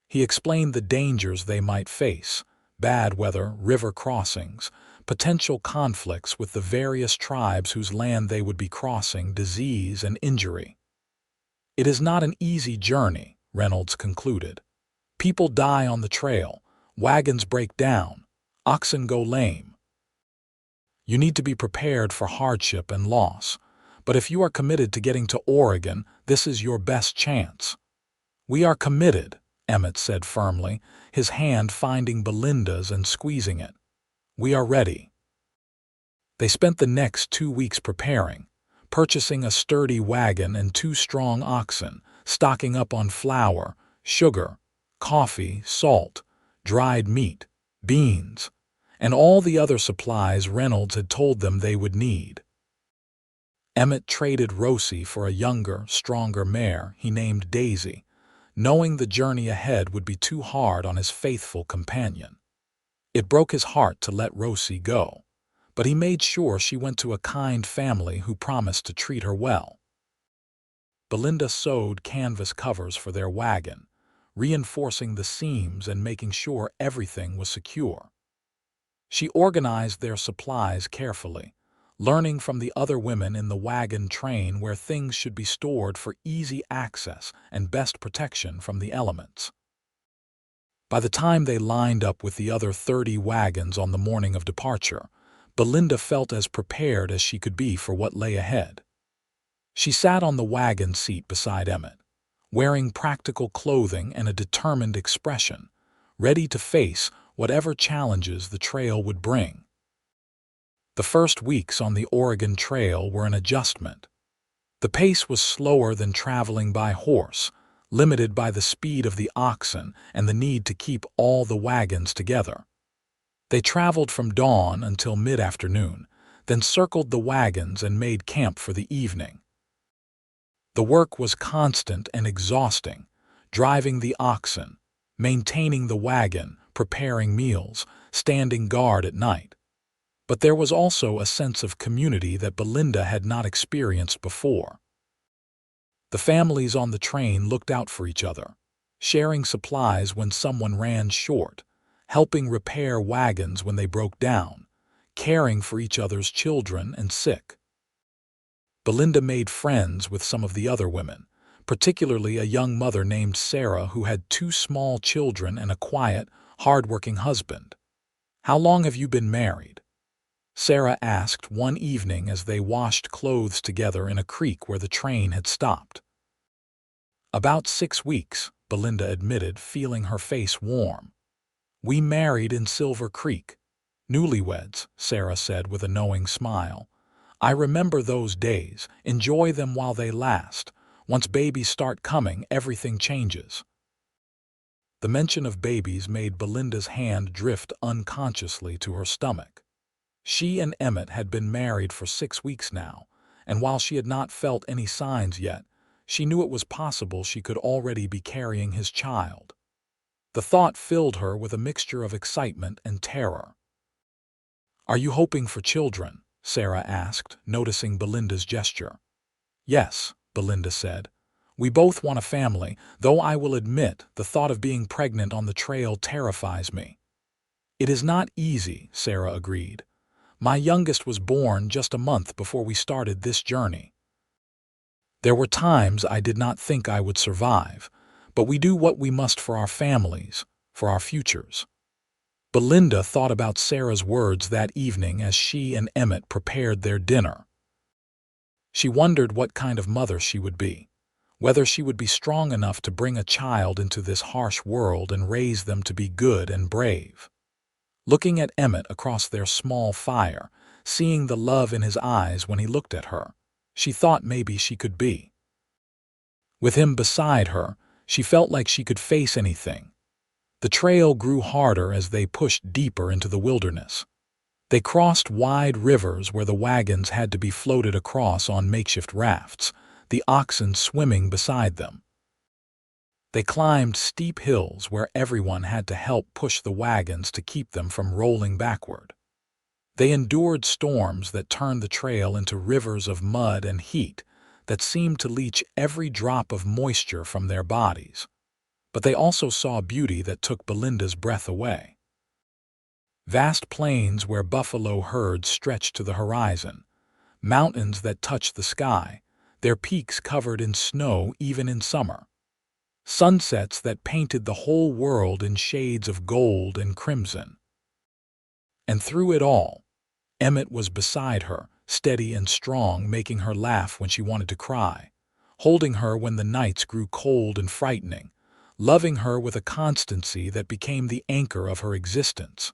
He explained the dangers they might face: bad weather, river crossings, potential conflicts with the various tribes whose land they would be crossing, disease and injury. "It is not an easy journey," Reynolds concluded. "People die on the trail, wagons break down, oxen go lame. You need to be prepared for hardship and loss, but if you are committed to getting to Oregon, this is your best chance." "We are committed," Emmett said firmly, his hand finding Belinda's and squeezing it. "We are ready." They spent the next 2 weeks preparing, purchasing a sturdy wagon and 2 strong oxen, stocking up on flour, sugar, coffee, salt, dried meat, beans, and all the other supplies Reynolds had told them they would need. Emmett traded Rosie for a younger, stronger mare he named Daisy, knowing the journey ahead would be too hard on his faithful companion. It broke his heart to let Rosie go, but he made sure she went to a kind family who promised to treat her well. Belinda sewed canvas covers for their wagon, reinforcing the seams and making sure everything was secure. She organized their supplies carefully, learning from the other women in the wagon train where things should be stored for easy access and best protection from the elements. By the time they lined up with the other 30 wagons on the morning of departure, Belinda felt as prepared as she could be for what lay ahead. She sat on the wagon seat beside Emmett, wearing practical clothing and a determined expression, ready to face whatever challenges the trail would bring. The first weeks on the Oregon Trail were an adjustment. The pace was slower than traveling by horse, limited by the speed of the oxen and the need to keep all the wagons together. They traveled from dawn until mid-afternoon, then circled the wagons and made camp for the evening. The work was constant and exhausting, driving the oxen, maintaining the wagon, preparing meals, standing guard at night. But there was also a sense of community that Belinda had not experienced before. The families on the train looked out for each other, sharing supplies when someone ran short, helping repair wagons when they broke down, caring for each other's children and sick. Belinda made friends with some of the other women, particularly a young mother named Sarah who had 2 small children and a quiet, hard-working husband. "How long have you been married?" Sarah asked one evening as they washed clothes together in a creek where the train had stopped. "About 6 weeks," Belinda admitted, feeling her face warm. "We married in Silver Creek." "Newlyweds," Sarah said with a knowing smile. "I remember those days. Enjoy them while they last. Once babies start coming, everything changes." The mention of babies made Belinda's hand drift unconsciously to her stomach. She and Emmett had been married for 6 weeks now, and while she had not felt any signs yet, she knew it was possible she could already be carrying his child. The thought filled her with a mixture of excitement and terror. "Are you hoping for children?" Sarah asked, noticing Belinda's gesture. "Yes," Belinda said. "We both want a family, though I will admit the thought of being pregnant on the trail terrifies me." "It is not easy," Sarah agreed. "My youngest was born just a month before we started this journey. There were times I did not think I would survive, but we do what we must for our families, for our futures." Belinda thought about Sarah's words that evening as she and Emmett prepared their dinner. She wondered what kind of mother she would be, whether she would be strong enough to bring a child into this harsh world and raise them to be good and brave. Looking at Emmett across their small fire, seeing the love in his eyes when he looked at her, she thought maybe she could be. With him beside her, she felt like she could face anything. The trail grew harder as they pushed deeper into the wilderness. They crossed wide rivers where the wagons had to be floated across on makeshift rafts, the oxen swimming beside them. They climbed steep hills where everyone had to help push the wagons to keep them from rolling backward. They endured storms that turned the trail into rivers of mud and heat that seemed to leach every drop of moisture from their bodies. But they also saw beauty that took Belinda's breath away. Vast plains where buffalo herds stretched to the horizon, mountains that touched the sky, their peaks covered in snow even in summer. Sunsets that painted the whole world in shades of gold and crimson. And through it all, Emmett was beside her, steady and strong, making her laugh when she wanted to cry, holding her when the nights grew cold and frightening, loving her with a constancy that became the anchor of her existence.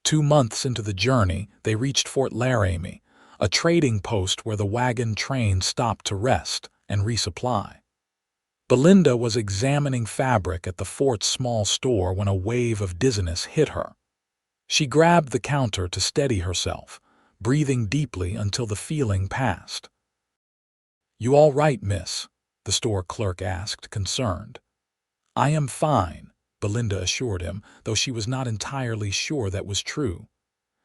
2 months into the journey, they reached Fort Laramie, a trading post where the wagon train stopped to rest and resupply. Belinda was examining fabric at the fort's small store when a wave of dizziness hit her. She grabbed the counter to steady herself, breathing deeply until the feeling passed. "You all right, miss?" the store clerk asked, concerned. "I am fine," Belinda assured him, though she was not entirely sure that was true.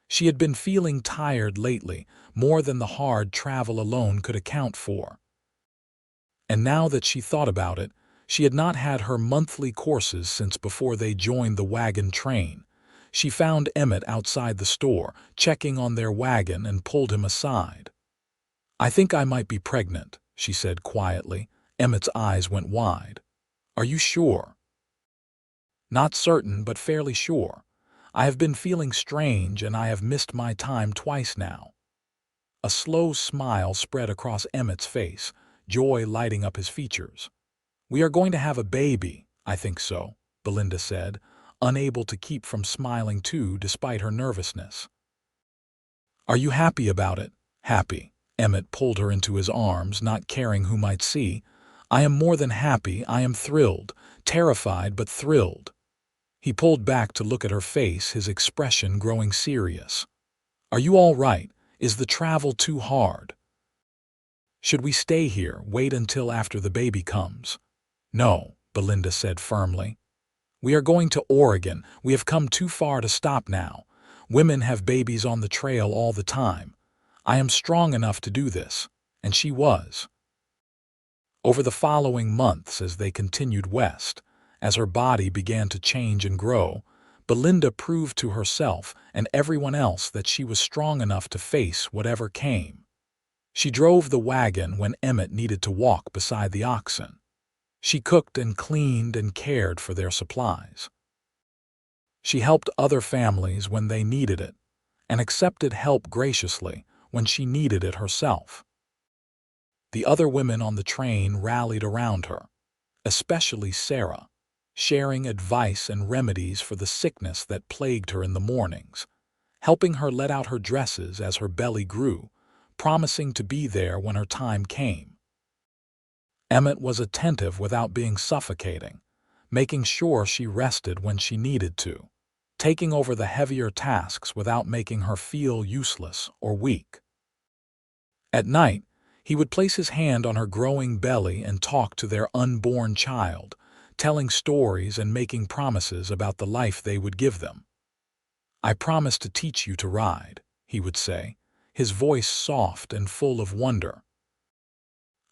She had been feeling tired lately, more than the hard travel alone could account for. And now that she thought about it, she had not had her monthly courses since before they joined the wagon train. She found Emmett outside the store, checking on their wagon, and pulled him aside. "I think I might be pregnant," she said quietly. Emmett's eyes went wide. "Are you sure?" "Not certain, but fairly sure. I have been feeling strange, and I have missed my time twice now." A slow smile spread across Emmett's face, joy lighting up his features. "We are going to have a baby, I think so," Belinda said, unable to keep from smiling too despite her nervousness. "Are you happy about it?" "Happy." Emmett pulled her into his arms, not caring who might see. "I am more than happy, I am thrilled, terrified but thrilled." He pulled back to look at her face, his expression growing serious. "Are you all right? Is the travel too hard? Should we stay here, wait until after the baby comes?" "No," Belinda said firmly. "We are going to Oregon. We have come too far to stop now. Women have babies on the trail all the time. I am strong enough to do this." And she was. Over the following months, as they continued west, as her body began to change and grow, Belinda proved to herself and everyone else that she was strong enough to face whatever came. She drove the wagon when Emmett needed to walk beside the oxen. She cooked and cleaned and cared for their supplies. She helped other families when they needed it, and accepted help graciously when she needed it herself. The other women on the train rallied around her, especially Sarah, sharing advice and remedies for the sickness that plagued her in the mornings, helping her let out her dresses as her belly grew, promising to be there when her time came. Emmett was attentive without being suffocating, making sure she rested when she needed to, taking over the heavier tasks without making her feel useless or weak. At night, he would place his hand on her growing belly and talk to their unborn child, telling stories and making promises about the life they would give them. "I promise to teach you to ride," he would say, his voice soft and full of wonder.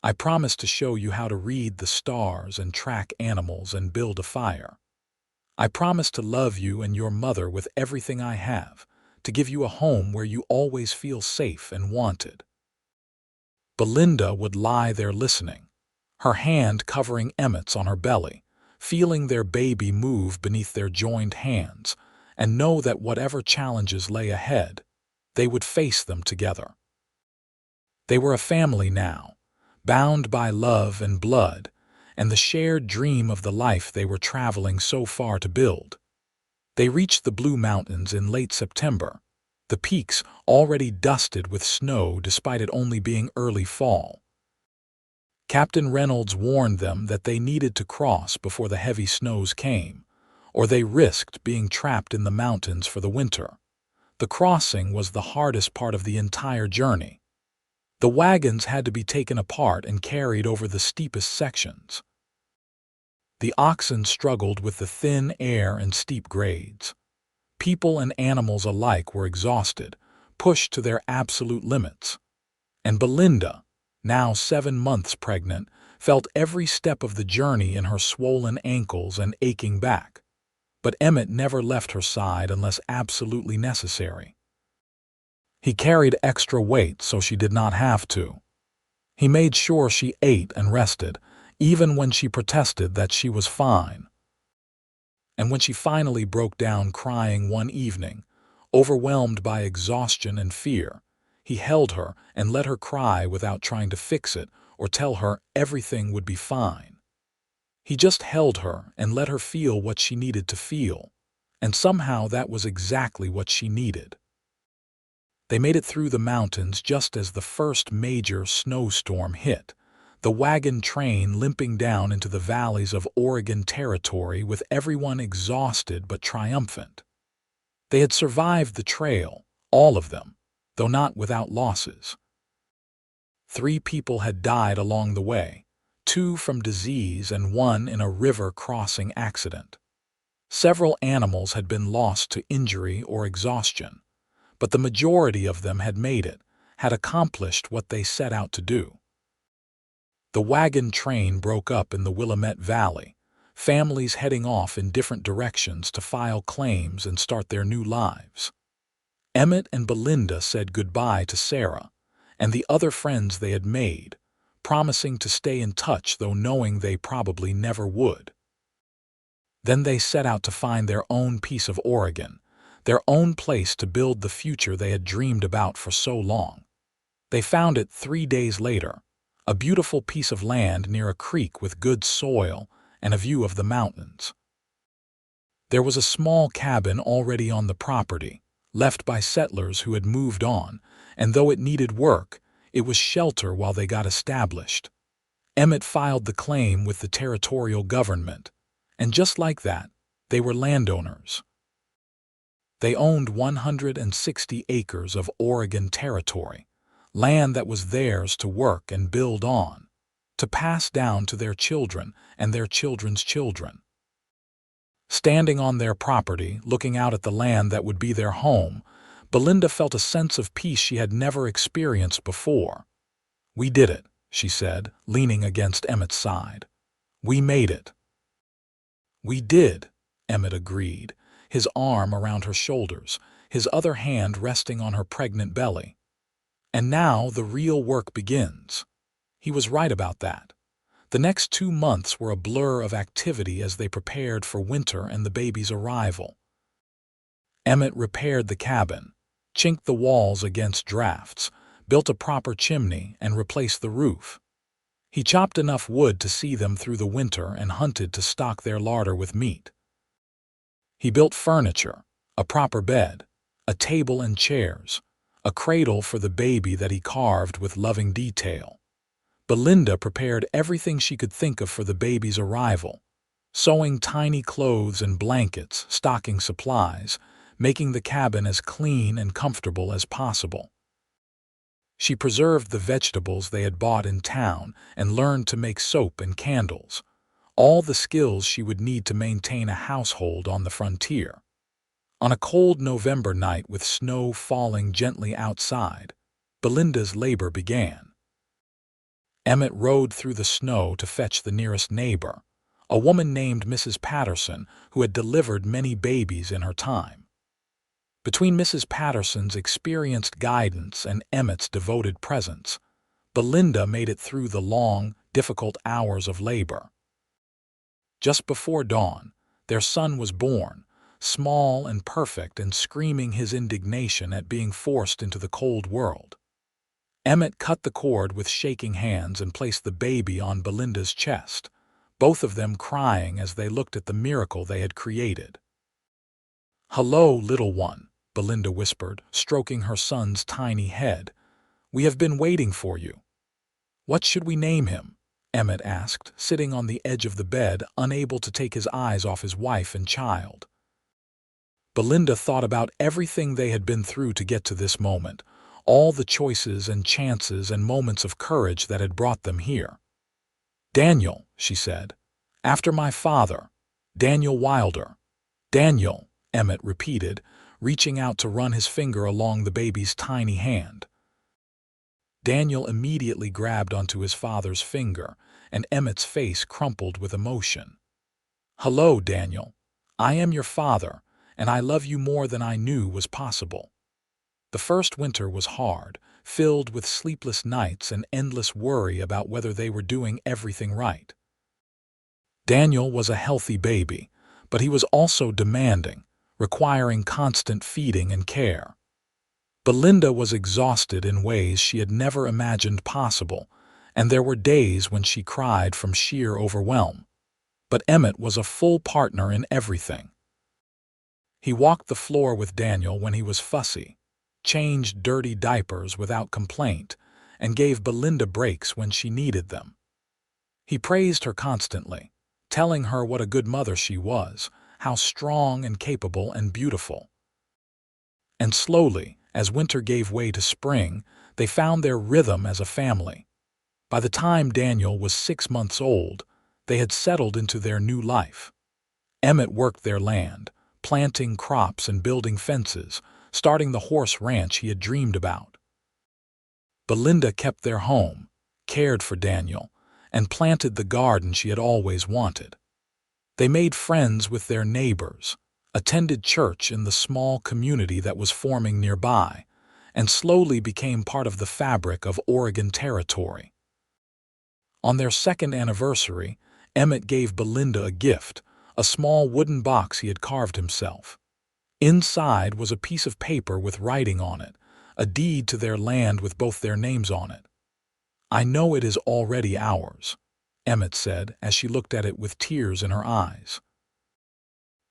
"I promise to show you how to read the stars and track animals and build a fire. I promise to love you and your mother with everything I have, to give you a home where you always feel safe and wanted." Belinda would lie there listening, her hand covering Emmett's on her belly, feeling their baby move beneath their joined hands, and know that whatever challenges lay ahead, they would face them together. They were a family now, bound by love and blood, and the shared dream of the life they were traveling so far to build. They reached the Blue Mountains in late September, the peaks already dusted with snow despite it only being early fall. Captain Reynolds warned them that they needed to cross before the heavy snows came, or they risked being trapped in the mountains for the winter. The crossing was the hardest part of the entire journey. The wagons had to be taken apart and carried over the steepest sections. The oxen struggled with the thin air and steep grades. People and animals alike were exhausted, pushed to their absolute limits. And Belinda, now 7 months pregnant, felt every step of the journey in her swollen ankles and aching back. But Emmett never left her side unless absolutely necessary. He carried extra weight so she did not have to. He made sure she ate and rested, even when she protested that she was fine. And when she finally broke down crying one evening, overwhelmed by exhaustion and fear, he held her and let her cry without trying to fix it or tell her everything would be fine. He just held her and let her feel what she needed to feel, and somehow that was exactly what she needed. They made it through the mountains just as the first major snowstorm hit, the wagon train limping down into the valleys of Oregon Territory with everyone exhausted but triumphant. They had survived the trail, all of them, though not without losses. 3 people had died along the way, 2 from disease and 1 in a river crossing accident. Several animals had been lost to injury or exhaustion, but the majority of them had made it, had accomplished what they set out to do. The wagon train broke up in the Willamette Valley, families heading off in different directions to file claims and start their new lives. Emmett and Belinda said goodbye to Sarah and the other friends they had made, promising to stay in touch though knowing they probably never would. Then they set out to find their own piece of Oregon, their own place to build the future they had dreamed about for so long. They found it 3 days later, a beautiful piece of land near a creek with good soil and a view of the mountains. There was a small cabin already on the property, left by settlers who had moved on, and though it needed work, it was shelter while they got established. Emmett filed the claim with the territorial government, and just like that, they were landowners. They owned 160 acres of Oregon territory, land that was theirs to work and build on, to pass down to their children and their children's children. Standing on their property, looking out at the land that would be their home, Belinda felt a sense of peace she had never experienced before. "We did it," she said, leaning against Emmett's side. "We made it." "We did," Emmett agreed, his arm around her shoulders, his other hand resting on her pregnant belly. "And now the real work begins." He was right about that. The next 2 months were a blur of activity as they prepared for winter and the baby's arrival. Emmett repaired the cabin, chinked the walls against drafts, built a proper chimney, and replaced the roof. He chopped enough wood to see them through the winter and hunted to stock their larder with meat. He built furniture, a proper bed, a table and chairs, a cradle for the baby that he carved with loving detail. Belinda prepared everything she could think of for the baby's arrival, sewing tiny clothes and blankets, stocking supplies, making the cabin as clean and comfortable as possible. She preserved the vegetables they had bought in town and learned to make soap and candles, all the skills she would need to maintain a household on the frontier. On a cold November night with snow falling gently outside, Belinda's labor began. Emmett rode through the snow to fetch the nearest neighbor, a woman named Mrs. Patterson who had delivered many babies in her time. Between Mrs. Patterson's experienced guidance and Emmett's devoted presence, Belinda made it through the long, difficult hours of labor. Just before dawn, their son was born, small and perfect and screaming his indignation at being forced into the cold world. Emmett cut the cord with shaking hands and placed the baby on Belinda's chest, both of them crying as they looked at the miracle they had created. "Hello, little one," Belinda whispered, stroking her son's tiny head. "We have been waiting for you." "What should we name him?" Emmett asked, sitting on the edge of the bed, unable to take his eyes off his wife and child. Belinda thought about everything they had been through to get to this moment, all the choices and chances and moments of courage that had brought them here. "Daniel," she said. "After my father, Daniel Wilder." "Daniel," Emmett repeated, reaching out to run his finger along the baby's tiny hand. Daniel immediately grabbed onto his father's finger, and Emmett's face crumpled with emotion. "Hello, Daniel. I am your father, and I love you more than I knew was possible." The first winter was hard, filled with sleepless nights and endless worry about whether they were doing everything right. Daniel was a healthy baby, but he was also demanding, requiring constant feeding and care. Belinda was exhausted in ways she had never imagined possible, and there were days when she cried from sheer overwhelm. But Emmett was a full partner in everything. He walked the floor with Daniel when he was fussy, changed dirty diapers without complaint, and gave Belinda breaks when she needed them. He praised her constantly, telling her what a good mother she was, how strong and capable and beautiful. And slowly, as winter gave way to spring, they found their rhythm as a family. By the time Daniel was 6 months old, they had settled into their new life. Emmett worked their land, planting crops and building fences, starting the horse ranch he had dreamed about. Belinda kept their home, cared for Daniel, and planted the garden she had always wanted. They made friends with their neighbors, attended church in the small community that was forming nearby, and slowly became part of the fabric of Oregon Territory. On their second anniversary, Emmett gave Belinda a gift, a small wooden box he had carved himself. Inside was a piece of paper with writing on it, a deed to their land with both their names on it. "I know it is already ours," Emmett said as she looked at it with tears in her eyes.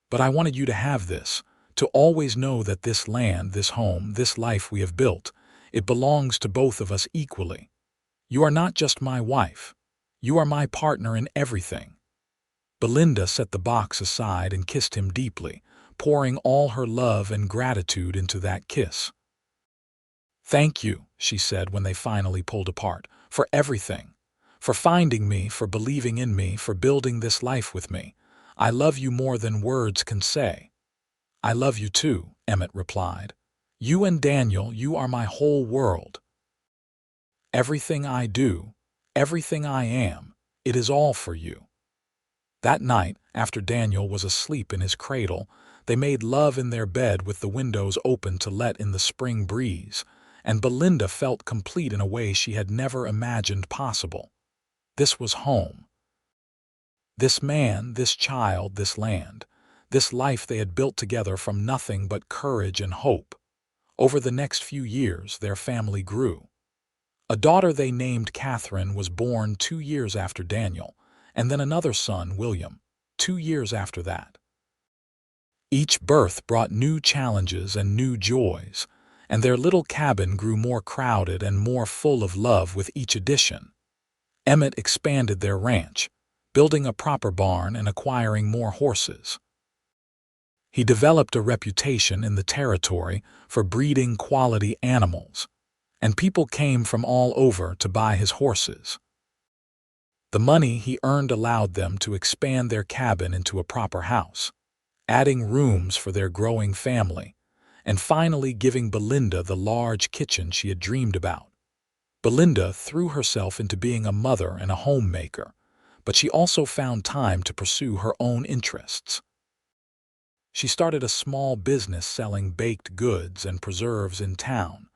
"But I wanted you to have this, to always know that this land, this home, this life we have built, it belongs to both of us equally. You are not just my wife. You are my partner in everything." Belinda set the box aside and kissed him deeply, pouring all her love and gratitude into that kiss. "Thank you," she said when they finally pulled apart, "for everything. For finding me, for believing in me, for building this life with me. I love you more than words can say." "I love you too," Emmett replied. "You and Daniel, you are my whole world. Everything I do, everything I am, it is all for you." That night, after Daniel was asleep in his cradle, they made love in their bed with the windows open to let in the spring breeze, and Belinda felt complete in a way she had never imagined possible. This was home. This man, this child, this land, this life they had built together from nothing but courage and hope. Over the next few years, their family grew. A daughter they named Catherine was born 2 years after Daniel, and then another son, William, 2 years after that. Each birth brought new challenges and new joys, and their little cabin grew more crowded and more full of love with each addition. Emmett expanded their ranch, building a proper barn and acquiring more horses. He developed a reputation in the territory for breeding quality animals, and people came from all over to buy his horses. The money he earned allowed them to expand their cabin into a proper house, adding rooms for their growing family, and finally giving Belinda the large kitchen she had dreamed about. Belinda threw herself into being a mother and a homemaker, but she also found time to pursue her own interests. She started a small business selling baked goods and preserves in town,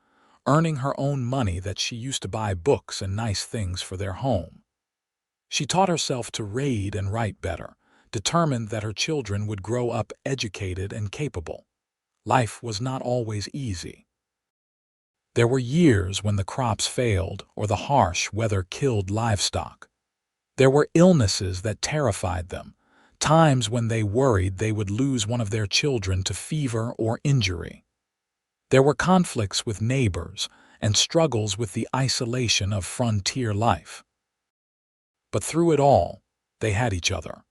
earning her own money that she used to buy books and nice things for their home. She taught herself to read and write better, determined that her children would grow up educated and capable. Life was not always easy. There were years when the crops failed or the harsh weather killed livestock. There were illnesses that terrified them, times when they worried they would lose one of their children to fever or injury. There were conflicts with neighbors and struggles with the isolation of frontier life. But through it all, they had each other.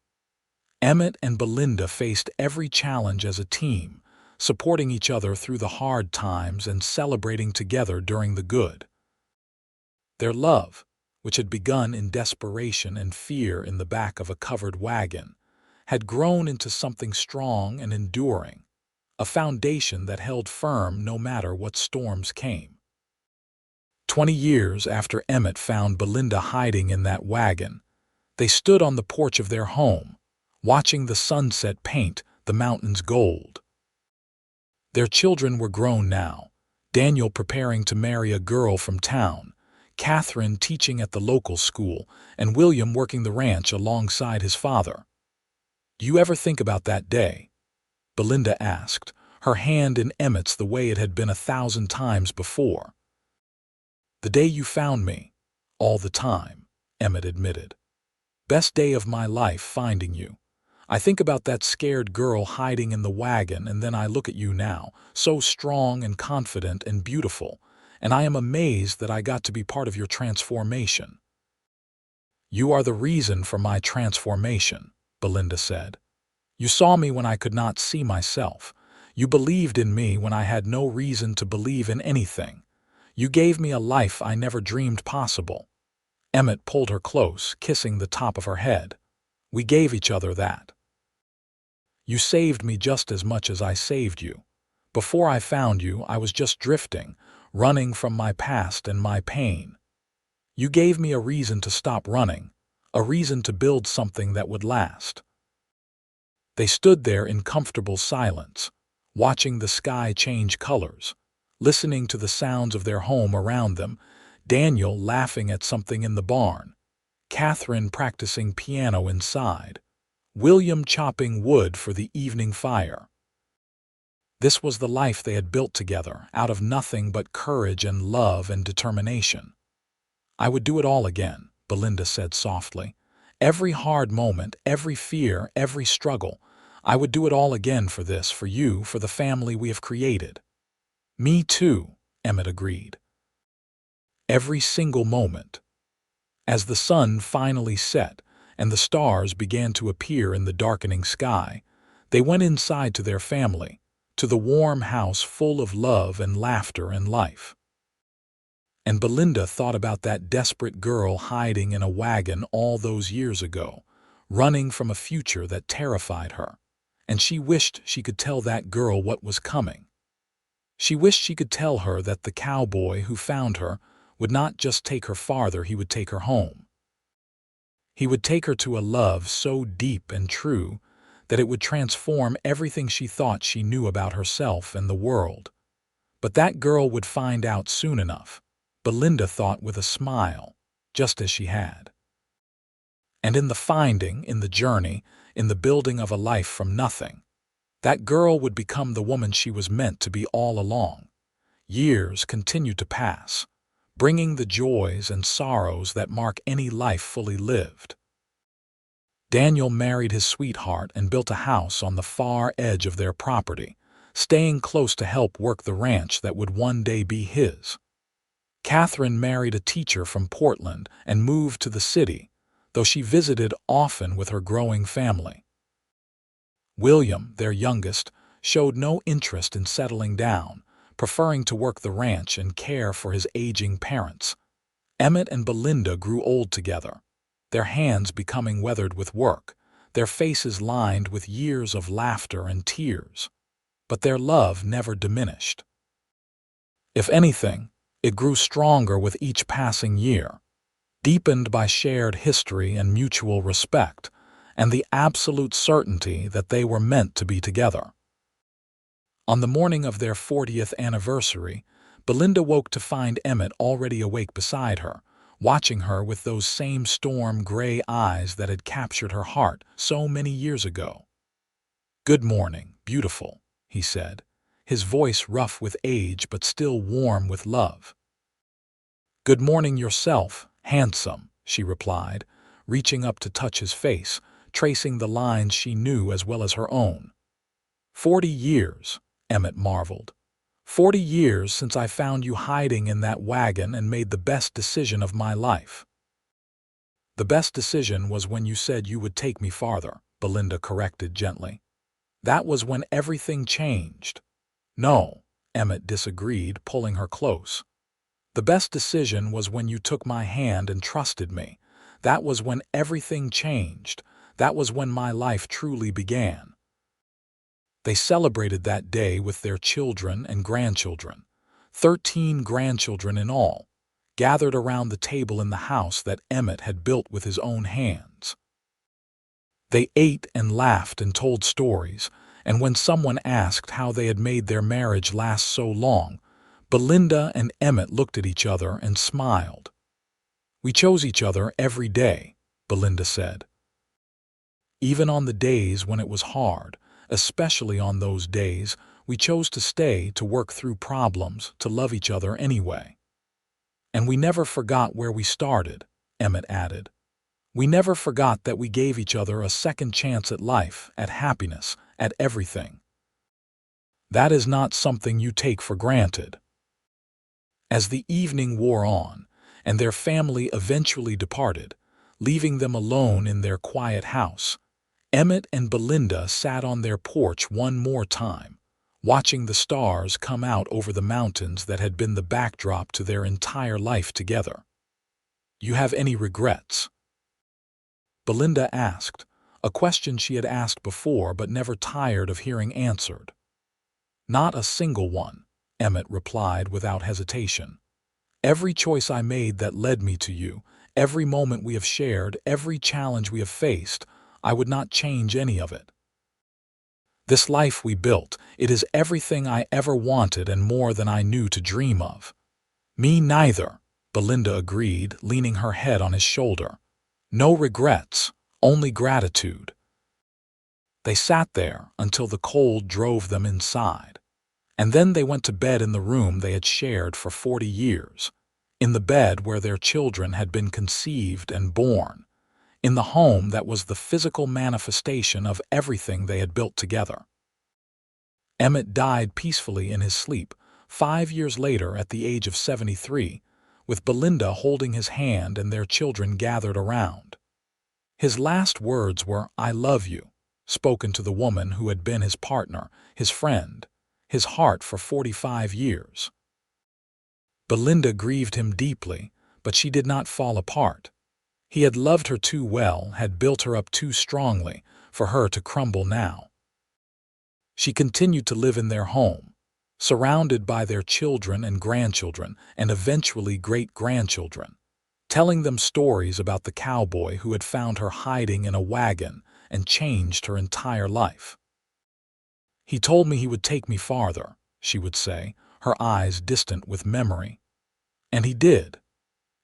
Emmett and Belinda faced every challenge as a team, supporting each other through the hard times and celebrating together during the good. Their love, which had begun in desperation and fear in the back of a covered wagon, had grown into something strong and enduring, a foundation that held firm no matter what storms came. 20 years after Emmett found Belinda hiding in that wagon, they stood on the porch of their home, watching the sunset paint the mountains gold. Their children were grown now, Daniel preparing to marry a girl from town, Catherine teaching at the local school, and William working the ranch alongside his father. "Do you ever think about that day?" Belinda asked, her hand in Emmett's the way it had been 1,000 times before. "The day you found me, all the time," Emmett admitted. "Best day of my life finding you. I think about that scared girl hiding in the wagon, and then I look at you now, so strong and confident and beautiful, and I am amazed that I got to be part of your transformation." "You are the reason for my transformation," Belinda said. "You saw me when I could not see myself. You believed in me when I had no reason to believe in anything. You gave me a life I never dreamed possible." Emmett pulled her close, kissing the top of her head. "We gave each other that. You saved me just as much as I saved you. Before I found you, I was just drifting, running from my past and my pain. You gave me a reason to stop running, a reason to build something that would last." They stood there in comfortable silence, watching the sky change colors, listening to the sounds of their home around them, Daniel laughing at something in the barn, Catherine practicing piano inside, William chopping wood for the evening fire. This was the life they had built together, out of nothing but courage and love and determination. "I would do it all again," Belinda said softly. "Every hard moment, every fear, every struggle. I would do it all again for this, for you, for the family we have created." "Me too," Emmett agreed. Every single moment. As the sun finally set and the stars began to appear in the darkening sky, they went inside to their family, to the warm house full of love and laughter and life. And Belinda thought about that desperate girl hiding in a wagon all those years ago, running from a future that terrified her, and she wished she could tell that girl what was coming. She wished she could tell her that the cowboy who found her would not just take her farther, he would take her home. He would take her to a love so deep and true that it would transform everything she thought she knew about herself and the world. But that girl would find out soon enough, Belinda thought with a smile, just as she had. And in the finding, in the journey, in the building of a life from nothing, that girl would become the woman she was meant to be all along. Years continued to pass, bringing the joys and sorrows that mark any life fully lived. Daniel married his sweetheart and built a house on the far edge of their property, staying close to help work the ranch that would one day be his. Catherine married a teacher from Portland and moved to the city, though she visited often with her growing family. William, their youngest, showed no interest in settling down, preferring to work the ranch and care for his aging parents. Emmett and Belinda grew old together, their hands becoming weathered with work, their faces lined with years of laughter and tears. But their love never diminished. If anything, it grew stronger with each passing year, deepened by shared history and mutual respect, and the absolute certainty that they were meant to be together. On the morning of their 40th anniversary, Belinda woke to find Emmett already awake beside her, watching her with those same storm-gray eyes that had captured her heart so many years ago. "Good morning, beautiful," he said, his voice rough with age but still warm with love. "Good morning yourself, handsome," she replied, reaching up to touch his face, tracing the lines she knew as well as her own. 40 years, Emmett marveled. 40 years since I found you hiding in that wagon and made the best decision of my life." "The best decision was when you said you would take me farther," Belinda corrected gently. "That was when everything changed." "No," Emmett disagreed, pulling her close. "The best decision was when you took my hand and trusted me. That was when everything changed. That was when my life truly began." They celebrated that day with their children and grandchildren, 13 grandchildren in all, gathered around the table in the house that Emmett had built with his own hands. They ate and laughed and told stories, and when someone asked how they had made their marriage last so long, Belinda and Emmett looked at each other and smiled. "We chose each other every day," Belinda said. "Even on the days when it was hard, especially on those days, we chose to stay, to work through problems, to love each other anyway. And we never forgot where we started," Emmett added. "We never forgot that we gave each other a second chance at life, at happiness, at everything. That is not something you take for granted." As the evening wore on, and their family eventually departed, leaving them alone in their quiet house, Emmett and Belinda sat on their porch one more time, watching the stars come out over the mountains that had been the backdrop to their entire life together. "You have any regrets?" Belinda asked, a question she had asked before but never tired of hearing answered. "Not a single one," Emmett replied without hesitation. "Every choice I made that led me to you, every moment we have shared, every challenge we have faced, I would not change any of it." This life we built, it is everything I ever wanted and more than I knew to dream of." "Me neither," Belinda agreed, leaning her head on his shoulder. "No regrets, only gratitude." They sat there until the cold drove them inside. And then they went to bed in the room they had shared for 40 years, in the bed where their children had been conceived and born, in the home that was the physical manifestation of everything they had built together. Emmett died peacefully in his sleep 5 years later at the age of 73, with Belinda holding his hand and their children gathered around. His last words were, "I love you," spoken to the woman who had been his partner, his friend, his heart for 45 years. Belinda grieved him deeply, but she did not fall apart. He had loved her too well, had built her up too strongly, for her to crumble now. She continued to live in their home, surrounded by their children and grandchildren, and eventually great-grandchildren, telling them stories about the cowboy who had found her hiding in a wagon and changed her entire life. "He told me he would take me farther," she would say, her eyes distant with memory. "And he did.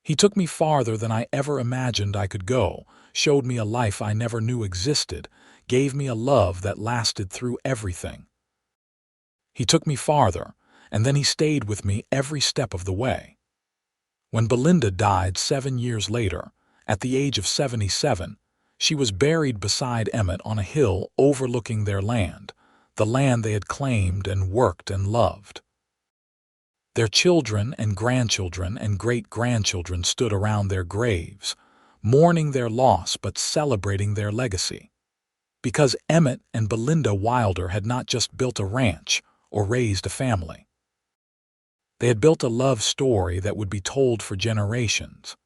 He took me farther than I ever imagined I could go, showed me a life I never knew existed, gave me a love that lasted through everything. He took me farther, and then he stayed with me every step of the way." When Belinda died 7 years later, at the age of 77, she was buried beside Emmett on a hill overlooking their land, the land they had claimed and worked and loved. Their children and grandchildren and great-grandchildren stood around their graves, mourning their loss but celebrating their legacy. Because Emmett and Belinda Wilder had not just built a ranch or raised a family. They had built a love story that would be told for generations,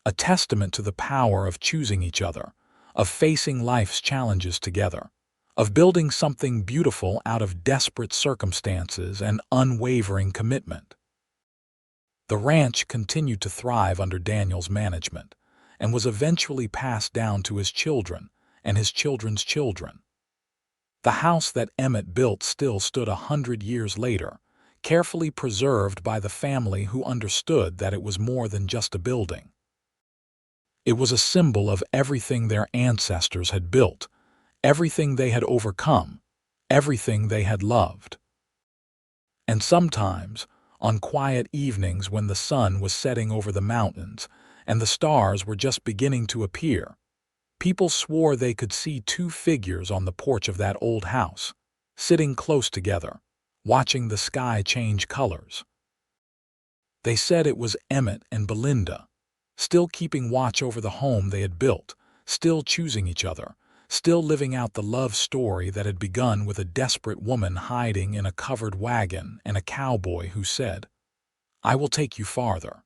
a testament to the power of choosing each other, of facing life's challenges together, of building something beautiful out of desperate circumstances and unwavering commitment. The ranch continued to thrive under Daniel's management and was eventually passed down to his children and his children's children. The house that Emmett built still stood 100 years later, carefully preserved by the family who understood that it was more than just a building. It was a symbol of everything their ancestors had built, everything they had overcome, everything they had loved. And sometimes, on quiet evenings when the sun was setting over the mountains and the stars were just beginning to appear, people swore they could see two figures on the porch of that old house, sitting close together, watching the sky change colors. They said it was Emmett and Belinda, still keeping watch over the home they had built, still choosing each other, still living out the love story that had begun with a desperate woman hiding in a covered wagon and a cowboy who said, "I will take you farther."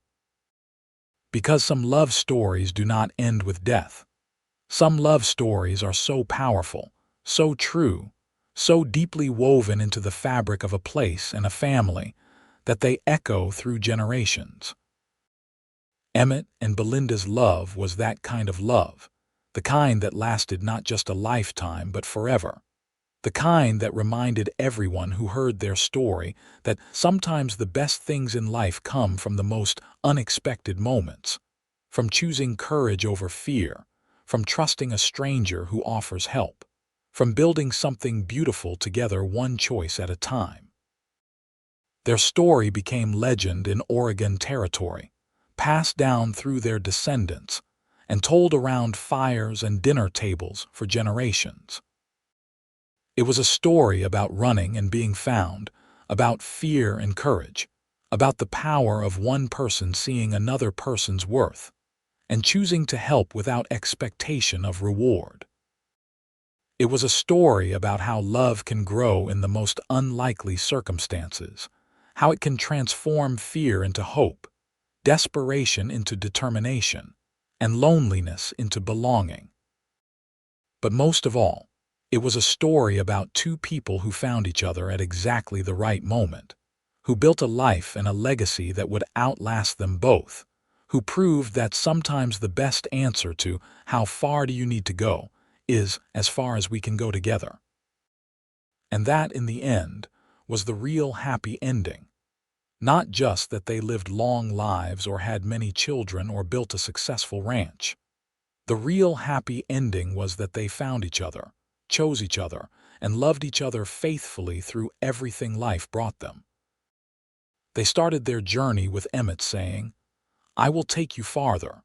Because some love stories do not end with death. Some love stories are so powerful, so true, so deeply woven into the fabric of a place and a family that they echo through generations. Emmett and Belinda's love was that kind of love, the kind that lasted not just a lifetime but forever, the kind that reminded everyone who heard their story that sometimes the best things in life come from the most unexpected moments, from choosing courage over fear, from trusting a stranger who offers help, from building something beautiful together one choice at a time. Their story became legend in Oregon territory, passed down through their descendants, and told around fires and dinner tables for generations. It was a story about running and being found, about fear and courage, about the power of one person seeing another person's worth, and choosing to help without expectation of reward. It was a story about how love can grow in the most unlikely circumstances, how it can transform fear into hope, desperation into determination, and loneliness into belonging. But most of all, it was a story about two people who found each other at exactly the right moment, who built a life and a legacy that would outlast them both, who proved that sometimes the best answer to "how far do you need to go" is "as far as we can go together." And that, in the end, was the real happy ending. Not just that they lived long lives or had many children or built a successful ranch. The real happy ending was that they found each other, chose each other, and loved each other faithfully through everything life brought them. They started their journey with Emmett saying, "I will take you farther."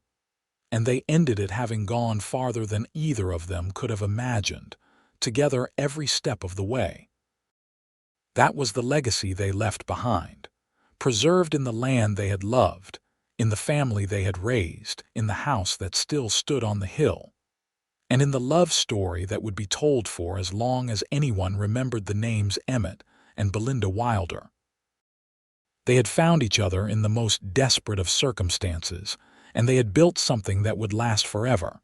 And they ended it having gone farther than either of them could have imagined, together every step of the way. That was the legacy they left behind, preserved in the land they had loved, in the family they had raised, in the house that still stood on the hill, and in the love story that would be told for as long as anyone remembered the names Emmett and Belinda Wilder. They had found each other in the most desperate of circumstances, and they had built something that would last forever.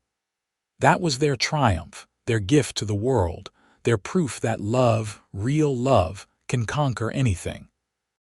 That was their triumph, their gift to the world, their proof that love, real love, can conquer anything.